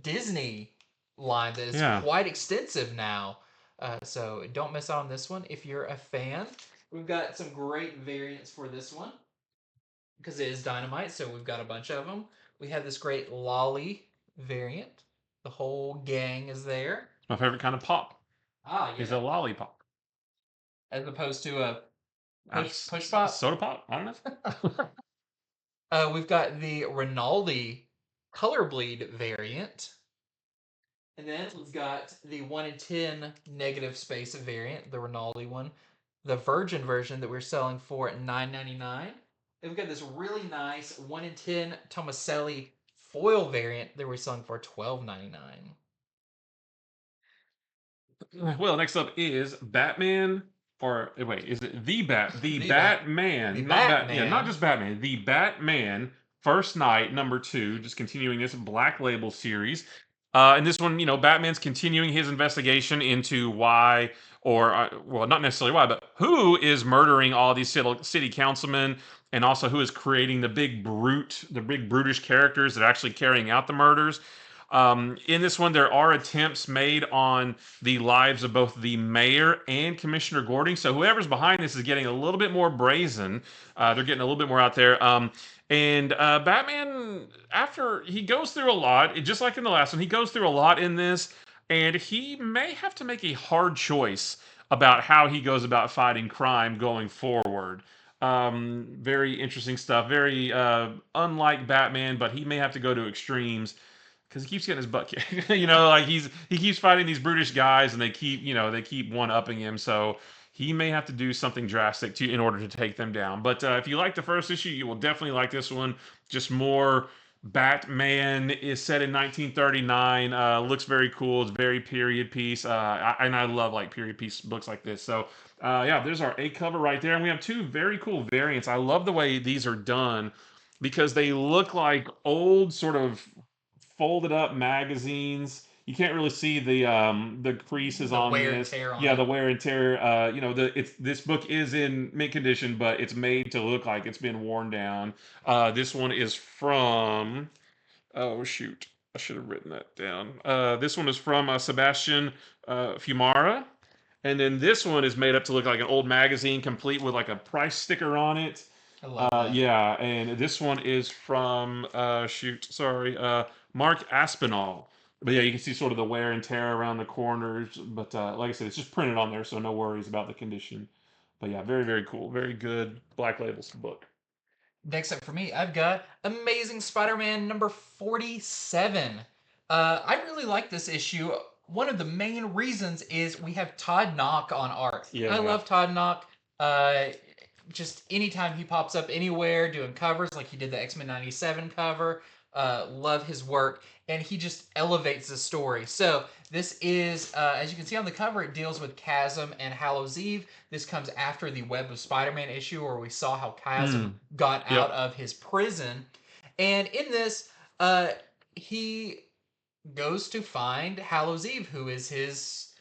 Disney line that is quite extensive now. So don't miss out on this one if you're a fan. We've got some great variants for this one because it is Dynamite, so we've got a bunch of them. We have this great Lolly variant. The whole gang is there. My favorite kind of pop. Ah, yeah. Is a lollipop. As opposed to a push pop? Soda pop? I don't know. We've got the Rinaldi Color Bleed variant. And then we've got the 1 in 10 negative space variant, the Rinaldi one. The Virgin version that we're selling for $9.99. And we've got this really nice 1 in 10 Tomaselli foil variant that we're selling for $12.99. Well, next up is Batman, or wait, is it the The Batman, the not Batman. yeah, not just Batman, the Batman First Night #2, just continuing this Black Label series. And this one, Batman's continuing his investigation into why, or well, not necessarily why, but who is murdering all these city councilmen, and also who is creating the big brutish characters that are actually carrying out the murders. In this one, there are attempts made on the lives of both the mayor and Commissioner Gordon. So whoever's behind this is getting a little bit more brazen. They're getting a little bit more out there. And Batman, after he goes through a lot, just like in the last one, he goes through a lot in this, and he may have to make a hard choice about how he goes about fighting crime going forward. Very interesting stuff. Very unlike Batman, but he may have to go to extremes because he keeps getting his butt kicked. Like he keeps fighting these brutish guys, and they keep one upping him. So he may have to do something drastic in order to take them down. But if you like the first issue, you will definitely like this one. Just more Batman is set in 1939. Looks very cool. It's very period piece. And I love like period piece books like this. So yeah, there's our A cover right there, and we have two very cool variants. I love the way these are done because they look like old sort of folded up magazines. You can't really see the creases on wear this. and tear on Yeah, it. the wear and tear. This book is in mint condition, but it's made to look like it's been worn down. This one is from. Oh shoot, I should have written that down. This one is from Sebastian Fumara. And then this one is made up to look like an old magazine, complete with like a price sticker on it. I love that. Yeah, and this one is from Mark Aspinall. But yeah, you can see sort of the wear and tear around the corners. But like I said, it's just printed on there, so no worries about the condition. But yeah, very, very cool. Very good Black Labels book. Next up for me, I've got Amazing Spider-Man number 47. I really like this issue. One of the main reasons is we have Todd Knock on art. Yeah. I love Todd Knock. Just anytime he pops up anywhere doing covers, like he did the X-Men 97 cover, love his work, and he just elevates the story. So this is, as you can see on the cover, it deals with Chasm and Hallows Eve. This comes after the Web of Spider-Man issue where we saw how Chasm got out of his prison. And in this, he goes to find Hallows Eve, who is his...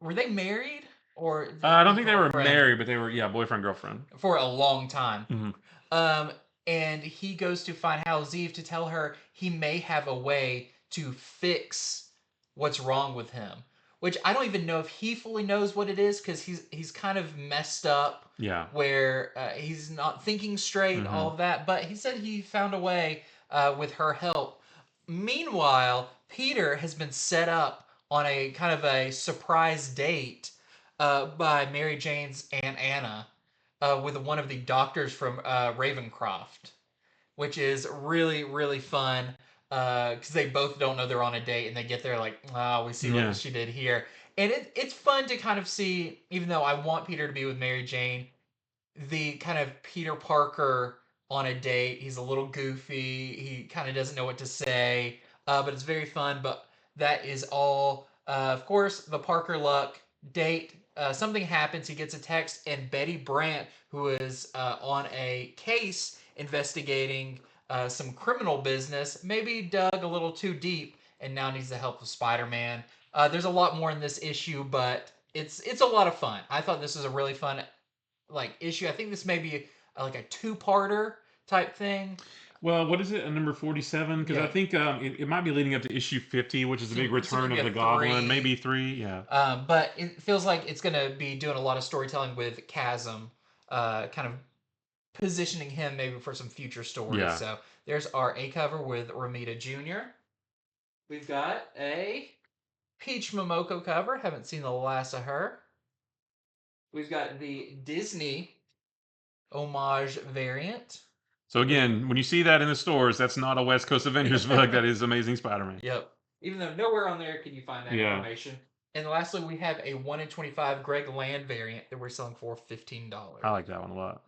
Were they married? Or I don't think they were married, but they were, boyfriend, girlfriend. For a long time. Mm-hmm. And he goes to find Hallows Eve to tell her he may have a way to fix what's wrong with him. Which I don't even know if he fully knows what it is, because he's kind of messed up. Yeah. Where he's not thinking straight and all of that. But he said he found a way with her help. Meanwhile, Peter has been set up on a kind of a surprise date by Mary Jane's Aunt Anna with one of the doctors from Ravencroft, which is really, really fun because they both don't know they're on a date, and they get there like, oh, we see what she did here. And it's fun to kind of see, even though I want Peter to be with Mary Jane, the kind of Peter Parker on a date. He's a little goofy. He kind of doesn't know what to say, but it's very fun. But that is all. Of course, the Parker Luck date. Something happens. He gets a text, and Betty Brant, who is on a case investigating some criminal business, maybe dug a little too deep, and now needs the help of Spider-Man. There's a lot more in this issue, but it's a lot of fun. I thought this was a really fun issue. I think this may be like a two-parter type thing. Well, what is it? Number 47? Because I think it might be leading up to issue 50, which is a big return of the Goblin. 3. Maybe 3, yeah. But it feels like it's going to be doing a lot of storytelling with Chasm kind of positioning him maybe for some future stories. Yeah. So there's our A cover with Ramita Jr. We've got a Peach Momoko cover. Haven't seen the last of her. We've got the Disney homage variant. So again, when you see that in the stores, that's not a West Coast Avengers book. That is Amazing Spider-Man. Yep. Even though nowhere on there can you find that information. And lastly, we have a 1 in 25 Greg Land variant that we're selling for $15. I like that one a lot.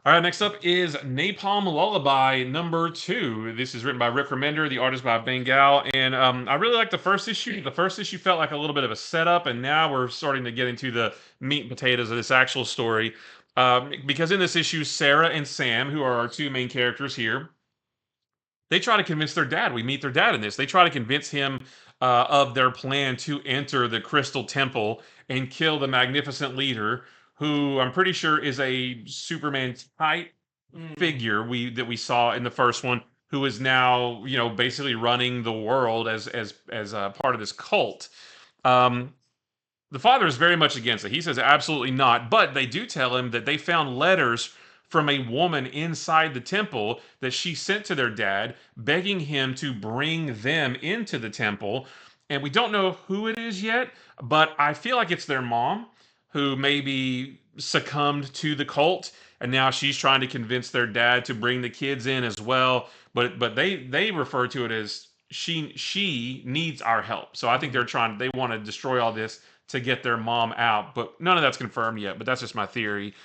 All right, next up is Napalm Lullaby #2. This is written by Rick Remender, the artist by Bengal, and I really like the first issue. The first issue felt like a little bit of a setup, and now we're starting to get into the meat and potatoes of this actual story. Because in this issue, Sarah and Sam, who are our two main characters here, they try to convince their dad. We meet their dad in this. They try to convince him of their plan to enter the Crystal Temple and kill the Magnificent Leader, who I'm pretty sure is a Superman type figure that we saw in the first one, who is now basically running the world as part of this cult. The father is very much against it. He says absolutely not, but they do tell him that they found letters from a woman inside the temple that she sent to their dad, begging him to bring them into the temple. And we don't know who it is yet, but I feel like it's their mom who maybe succumbed to the cult, and now she's trying to convince their dad to bring the kids in as well. But they refer to it as she needs our help. So I think they want to destroy all this to get their mom out, but none of that's confirmed yet. But that's just my theory.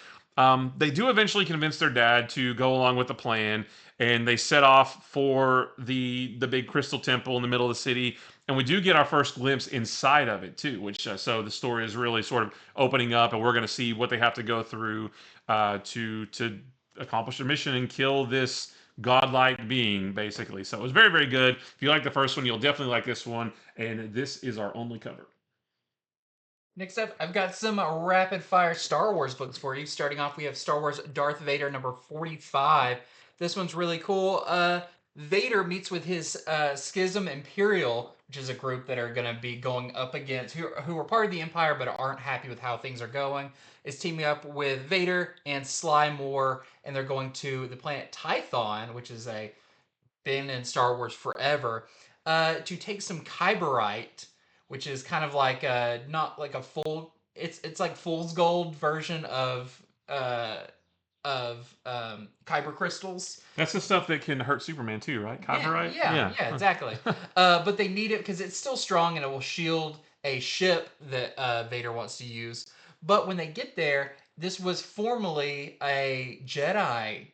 They do eventually convince their dad to go along with the plan, and they set off for the big crystal temple in the middle of the city. And we do get our first glimpse inside of it too, which so the story is really sort of opening up, and we're going to see what they have to go through to accomplish their mission and kill this godlike being, basically. So it was very, very good. If you like the first one, you'll definitely like this one. And this is our only cover. Next up, I've got some rapid fire Star Wars books for you. Starting off, we have Star Wars Darth Vader #45. This one's really cool. Vader meets with his Schism Imperial, which is a group that are going to be going up against, who are part of the Empire but aren't happy with how things are going, is teaming up with Vader and Sly Moore, and they're going to the planet Tython, which is been in Star Wars forever, to take some Kyberite, which is kind of like not like a full. It's like fool's gold version of kyber crystals. That's the stuff that can hurt Superman too, right? Kyberite? Yeah, exactly. But they need it because it's still strong and it will shield a ship that Vader wants to use. But when they get there, this was formerly a Jedi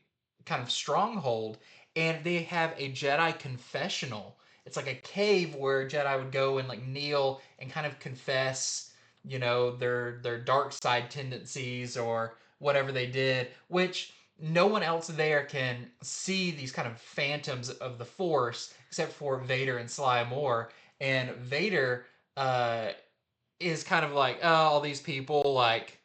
kind of stronghold, and they have a Jedi confessional. It's like a cave where Jedi would go and like kneel and kind of confess, their dark side tendencies or whatever they did, which no one else there can see these kind of phantoms of the Force except for Vader and Sly Moore. And Vader is kind of like, oh, all these people, like,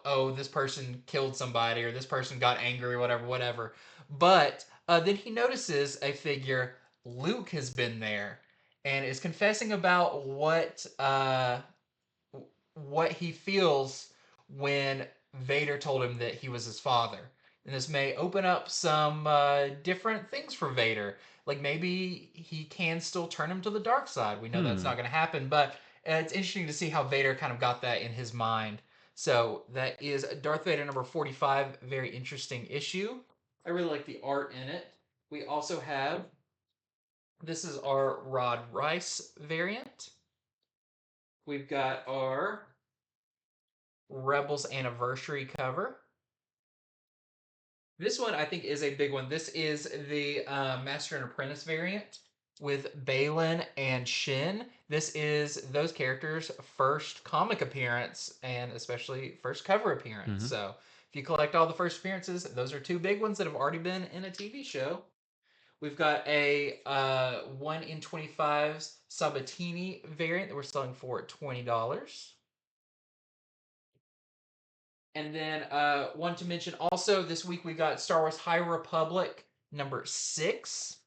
oh, this person killed somebody or this person got angry or whatever. But then he notices a figure. Luke has been there and is confessing about what he feels when Vader told him that he was his father. And this may open up some different things for Vader. Like maybe he can still turn him to the dark side. We know that's not going to happen, but it's interesting to see how Vader kind of got that in his mind. So that is Darth Vader #45. Very interesting issue. I really like the art in it. We also have, this is our Rod Rice variant. We've got our Rebels Anniversary cover. This one I think is a big one. This is the Master and Apprentice variant with Balin and Shin. This is those characters' first comic appearance and especially first cover appearance. So if you collect all the first appearances, those are two big ones that have already been in a TV show. We've got a 1 in 25 Sabatini variant that we're selling for $20. And then one to mention also this week we got Star Wars High Republic #6.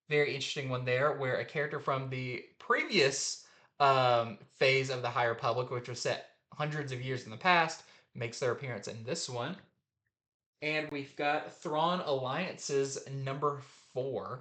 Very interesting one there, where a character from the previous phase of the High Republic, which was set hundreds of years in the past, makes their appearance in this one. And we've got Thrawn Alliances number 4,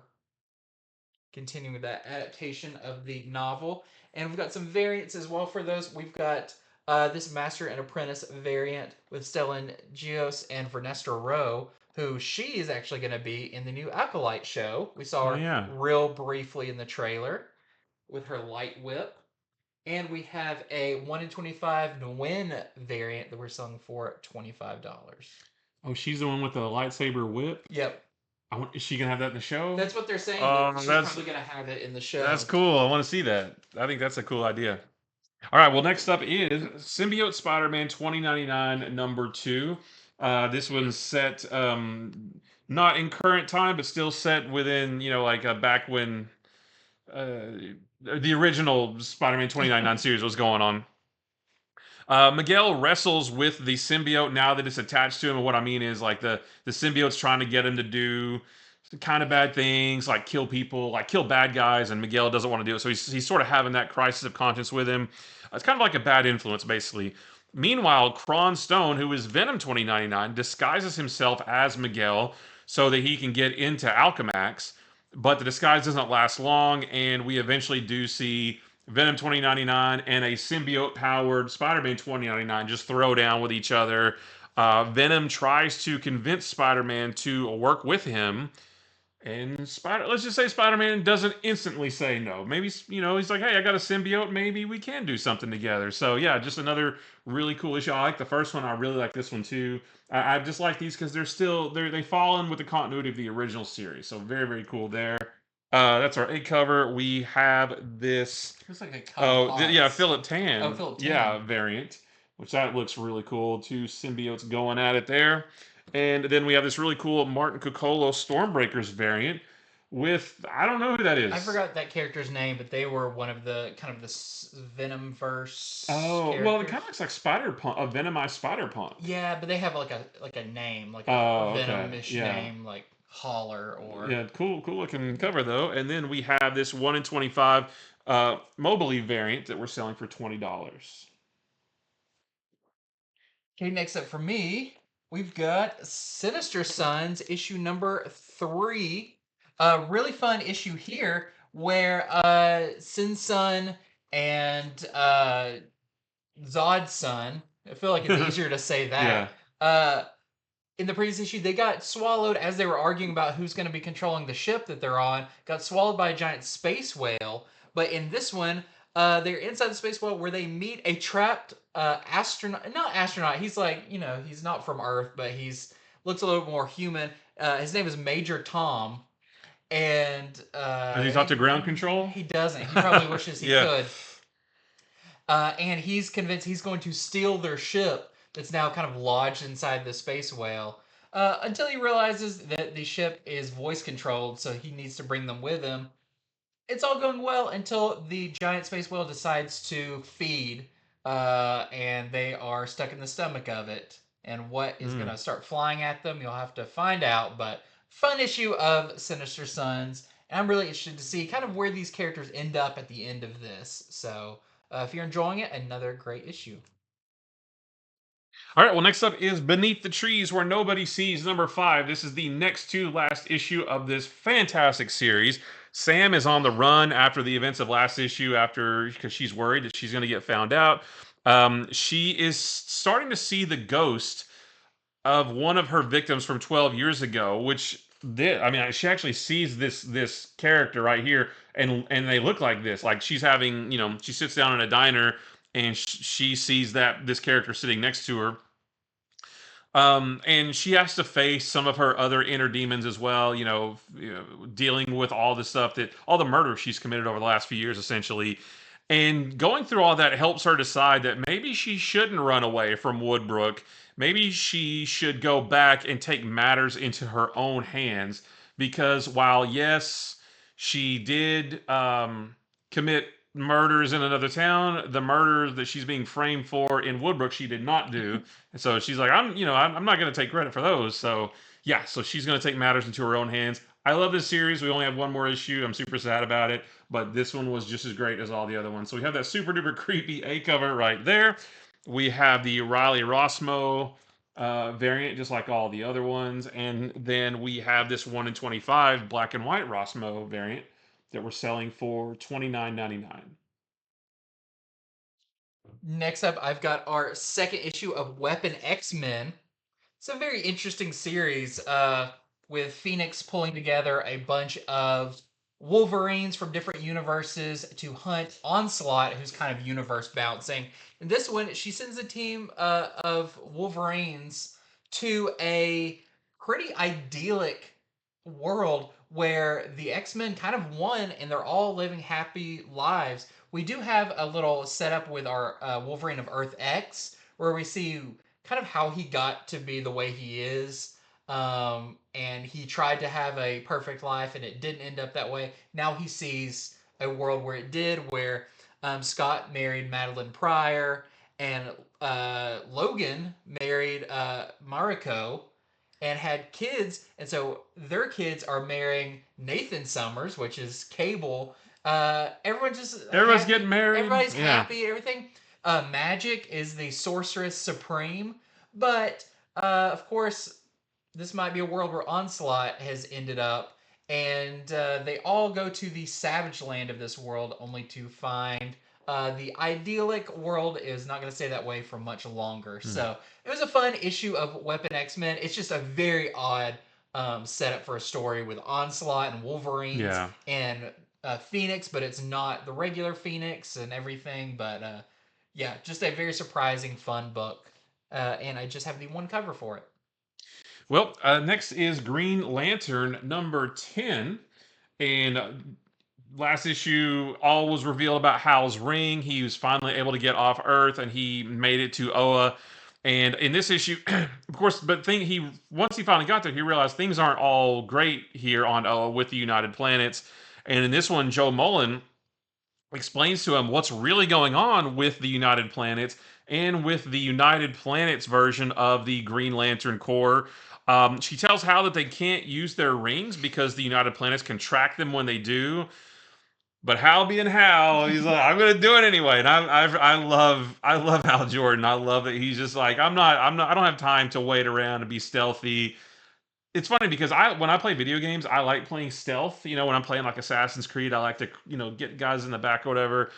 continuing that adaptation of the novel. And we've got some variants as well for those. We've got this Master and Apprentice variant with Stellan Gios and Vernestra Rowe, who she is actually going to be in the new Acolyte show. We saw her real briefly in the trailer with her light whip. And we have a 1 in 25 Nguyen variant that we're selling for $25. Oh, she's the one with the lightsaber whip? Yep. Is she going to have that in the show? That's what they're saying. That she's probably going to have it in the show. That's cool. I want to see that. I think that's a cool idea. All right. Well, next up is Symbiote Spider-Man 2099 number 2. This one's set not in current time, but still set within, like back when the original Spider-Man 2099 series was going on. Miguel wrestles with the symbiote now that it's attached to him, and what I mean is like the symbiote's trying to get him to do kind of bad things, like kill people, like kill bad guys, and Miguel doesn't want to do it. So he's sort of having that crisis of conscience with him. It's kind of like a bad influence, basically. Meanwhile, Kron Stone, who is Venom 2099, disguises himself as Miguel so that he can get into Alchemax, but the disguise doesn't last long, and we eventually do see Venom 2099 and a symbiote-powered Spider-Man 2099 just throw down with each other. Venom tries to convince Spider-Man to work with him, and let's just say Spider-Man doesn't instantly say no. Maybe, he's like, hey, I got a symbiote. Maybe we can do something together. So, yeah, just another really cool issue. I like the first one. I really like this one, too. I just like these because they fall in with the continuity of the original series. So, very, very cool there. That's our A cover. We have this. Looks like a cover. Philip Tan. Oh, Philip Tan. Yeah, variant, which that looks really cool. 2 symbiotes going at it there. And then we have this really cool Martin Coccolo Stormbreakers variant with, I don't know who that is. I forgot that character's name, but they were one of the kind of the Venomverse. Oh, characters. Well, it kind of looks like Spider-Punk, a Venomized Spider-Punk. Yeah, but they have like a name, like a Venomish name, like Holler or. Yeah, cool looking cover though. And then we have this 1 in 25 Mobley variant that we're selling for $20. Okay, next up for me, we've got Sinister Sons issue number 3. A really fun issue here where Sin Sun and Zod Sun, I feel like it's easier to say that. Yeah. In the previous issue, they got swallowed as they were arguing about who's going to be controlling the ship that they're on, got swallowed by a giant space whale. But in this one, they're inside the space whale where they meet a trapped astronaut. Not astronaut. He's like, he's not from Earth, but looks a little more human. His name is Major Tom. And does he talk to ground control? He doesn't. He probably wishes he could. And he's convinced he's going to steal their ship that's now kind of lodged inside the space whale. Until he realizes that the ship is voice controlled, so he needs to bring them with him. It's all going well until the giant space whale decides to feed, and they are stuck in the stomach of it. And what is going to start flying at them, you'll have to find out. But fun issue of Sinister Sons. And I'm really interested to see kind of where these characters end up at the end of this. So if you're enjoying it, another great issue. All right, well, next up is Beneath the Trees Where Nobody Sees, number 5. This is the next to last issue of this fantastic series. Sam is on the run after the events of last issue because she's worried that she's going to get found out. She is starting to see the ghost of one of her victims from 12 years ago, which she actually sees this character right here, and they look like this. Like she's having, she sits down in a diner, and she sees this character sitting next to her. And she has to face some of her other inner demons as well, dealing with all the murder she's committed over the last few years, essentially. And going through all that helps her decide that maybe she shouldn't run away from Woodbrook. Maybe she should go back and take matters into her own hands. Because while, yes, she did commit murders in another town, the murder that she's being framed for in Woodbrook, she did not do. And so she's like, I'm not going to take credit for those. So yeah, so she's going to take matters into her own hands. I love this series. We only have one more issue. I'm super sad about it, but this one was just as great as all the other ones. So we have that super duper creepy A cover right there. We have the Riley Rossmo variant, just like all the other ones, and then we have this 1 in 25 black and white Rossmo variant that we're selling for $29.99. Next up, I've got our second issue of Weapon X-Men. It's a very interesting series with Phoenix pulling together a bunch of Wolverines from different universes to hunt Onslaught, who's kind of universe bouncing. In this one, she sends a team of Wolverines to a pretty idyllic world where the X-Men kind of won and they're all living happy lives. We do have a little setup with our Wolverine of Earth X, where we see kind of how he got to be the way he is. And he tried to have a perfect life and it didn't end up that way. Now he sees a world where it did, where Scott married Madeline Pryor and Logan married Mariko and had kids. And so their kids are marrying Nathan Summers, which is Cable. Everyone's getting married. Everybody's happy. Everything. Magic is the sorceress supreme, but of course, this might be a world where Onslaught has ended up, and they all go to the savage land of this world, only to find the idyllic world is not going to stay that way for much longer. So it was a fun issue of Weapon X-Men. It's just a very odd setup for a story with Onslaught and Wolverines and Phoenix, but it's not the regular Phoenix and everything. But yeah, just a very surprising, fun book. And I just have the one cover for it. Well, next is Green Lantern number 10. And last issue, all was revealed about Hal's ring. He was finally able to get off Earth and he made it to Oa. And in this issue, of course, but once he finally got there, he realized things aren't all great here on Oa with the United Planets. And in this one, Joe Mullen explains to him what's really going on with the United Planets and with the United Planets version of the Green Lantern Corps. She tells Hal that they can't use their rings because the United Planets can track them when they do. But Hal being Hal, he's like, I'm gonna do it anyway. And I love Hal Jordan. I love that he's just like, I don't have time to wait around and be stealthy. It's funny because when I play video games, I like playing stealth. You know, when I'm playing like Assassin's Creed, I like to, get guys in the back or whatever.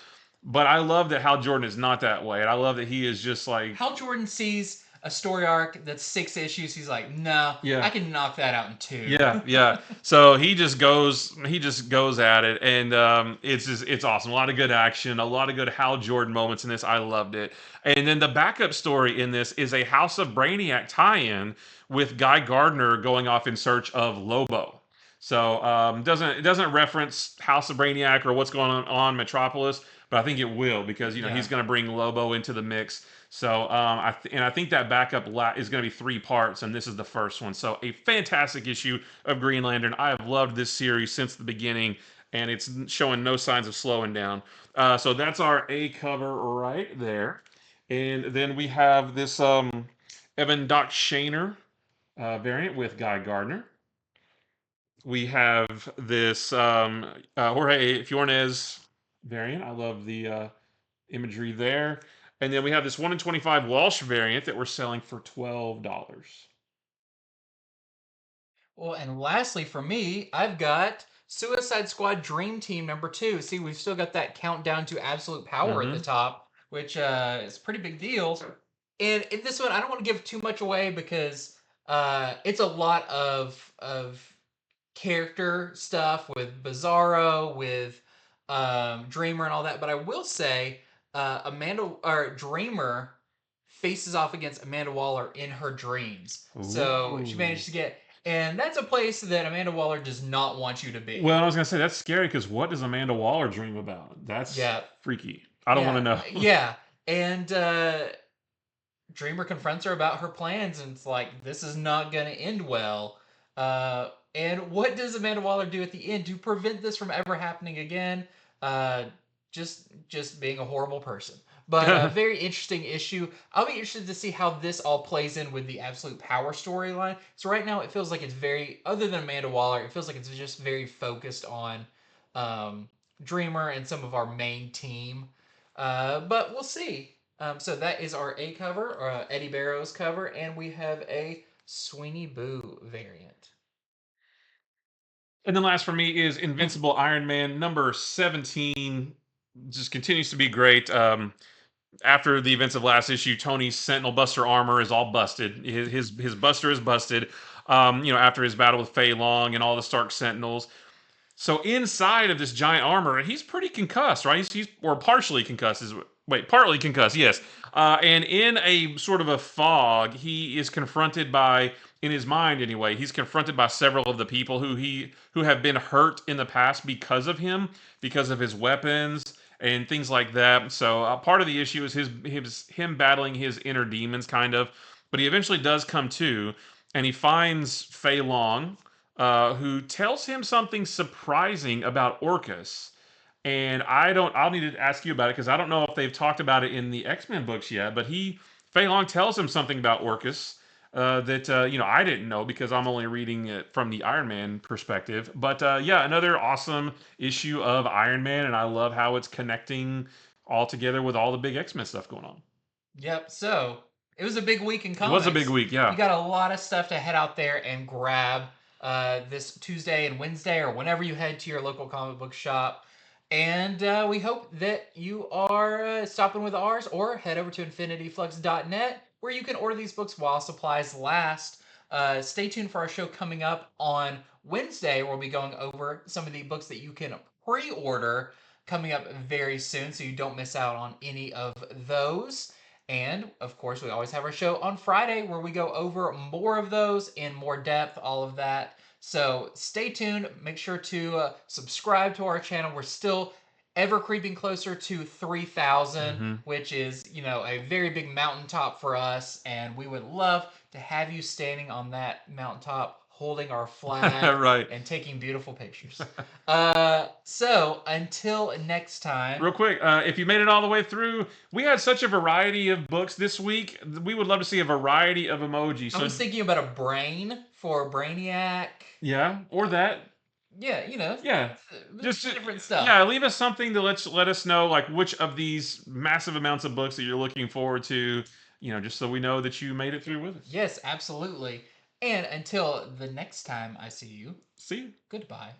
But I love that Hal Jordan is not that way. And I love that he is just like Hal Jordan sees a story arc that's 6 issues. He's like, no, I can knock that out in 2. Yeah. So he just goes at it, and it's awesome. A lot of good action, a lot of good Hal Jordan moments in this. I loved it. And then the backup story in this is a House of Brainiac tie-in with Guy Gardner going off in search of Lobo. So it doesn't reference House of Brainiac or what's going on Metropolis, but I think it will because he's going to bring Lobo into the mix. So I think that backup is going to be 3 parts, and this is the first one. So a fantastic issue of Green Lantern. I have loved this series since the beginning, and it's showing no signs of slowing down. So that's our A cover right there, and then we have this Evan Doc Shaner variant with Guy Gardner. We have this Jorge Fiornes variant. I love the imagery there. And then we have this 1 in 25 Walsh variant that we're selling for $12. Well, and lastly for me, I've got Suicide Squad Dream Team number 2. See, we've still got that countdown to absolute power at the top, which is a pretty big deal. And in this one, I don't want to give too much away because it's a lot of character stuff with Bizarro, with Dreamer, and all that. But I will say, Dreamer faces off against Amanda Waller in her dreams. Ooh. So she managed to get, and that's a place that Amanda Waller does not want you to be. Well, I was gonna say that's scary because what does Amanda Waller dream about? That's freaky. I don't want to know. Yeah, and Dreamer confronts her about her plans, and it's like, this is not going to end well. And what does Amanda Waller do at the end to prevent this from ever happening again? Just being a horrible person. But a very interesting issue. I'll be interested to see how this all plays in with the Absolute Power storyline. So right now it feels like it's very, other than Amanda Waller, it feels like it's just very focused on Dreamer and some of our main team. But we'll see. So that is our A cover, or Eddie Barrow's cover, and we have a Sweeney Boo variant. And then last for me is Invincible Iron Man number 17. Just continues to be great. After the events of last issue, Tony's Sentinel Buster armor is all busted. His Buster is busted. After his battle with Fei Long and all the Stark Sentinels. So inside of this giant armor, he's pretty concussed, right? He's or partially concussed. Partly concussed, yes. And in a sort of a fog, he is confronted by, in his mind anyway, he's confronted by several of the people who have been hurt in the past because of him, because of his weapons and things like that. So part of the issue is him battling his inner demons, kind of. But he eventually does come to, and he finds Fei Long, who tells him something surprising about Orcus. And I'll need to ask you about it because I don't know if they've talked about it in the X-Men books yet. But Fei Long tells him something about Orcus that I didn't know because I'm only reading it from the Iron Man perspective. But another awesome issue of Iron Man, and I love how it's connecting all together with all the big X-Men stuff going on. Yep. So it was a big week in comics. It was a big week, yeah. You got a lot of stuff to head out there and grab this Tuesday and Wednesday, or whenever you head to your local comic book shop. And we hope that you are stopping with ours, or head over to infinityflux.net, where you can order these books while supplies last. Stay tuned for our show coming up on Wednesday, where we'll be going over some of the books that you can pre-order coming up very soon, so you don't miss out on any of those. And of course, we always have our show on Friday where we go over more of those in more depth, all of that. So stay tuned. Make sure to subscribe to our channel. We're still ever creeping closer to 3,000, which is, a very big mountaintop for us. And we would love to have you standing on that mountaintop holding our flag right. and taking beautiful pictures. So until next time. Real quick, if you made it all the way through, we had such a variety of books this week. We would love to see a variety of emojis. So, I was thinking about a brain for Brainiac. Yeah, or that. Yeah, Yeah, just different stuff. Yeah, leave us something to let us know, like which of these massive amounts of books that you're looking forward to. Just so we know that you made it through with us. Yes, absolutely. And until the next time I see you. See you. Goodbye.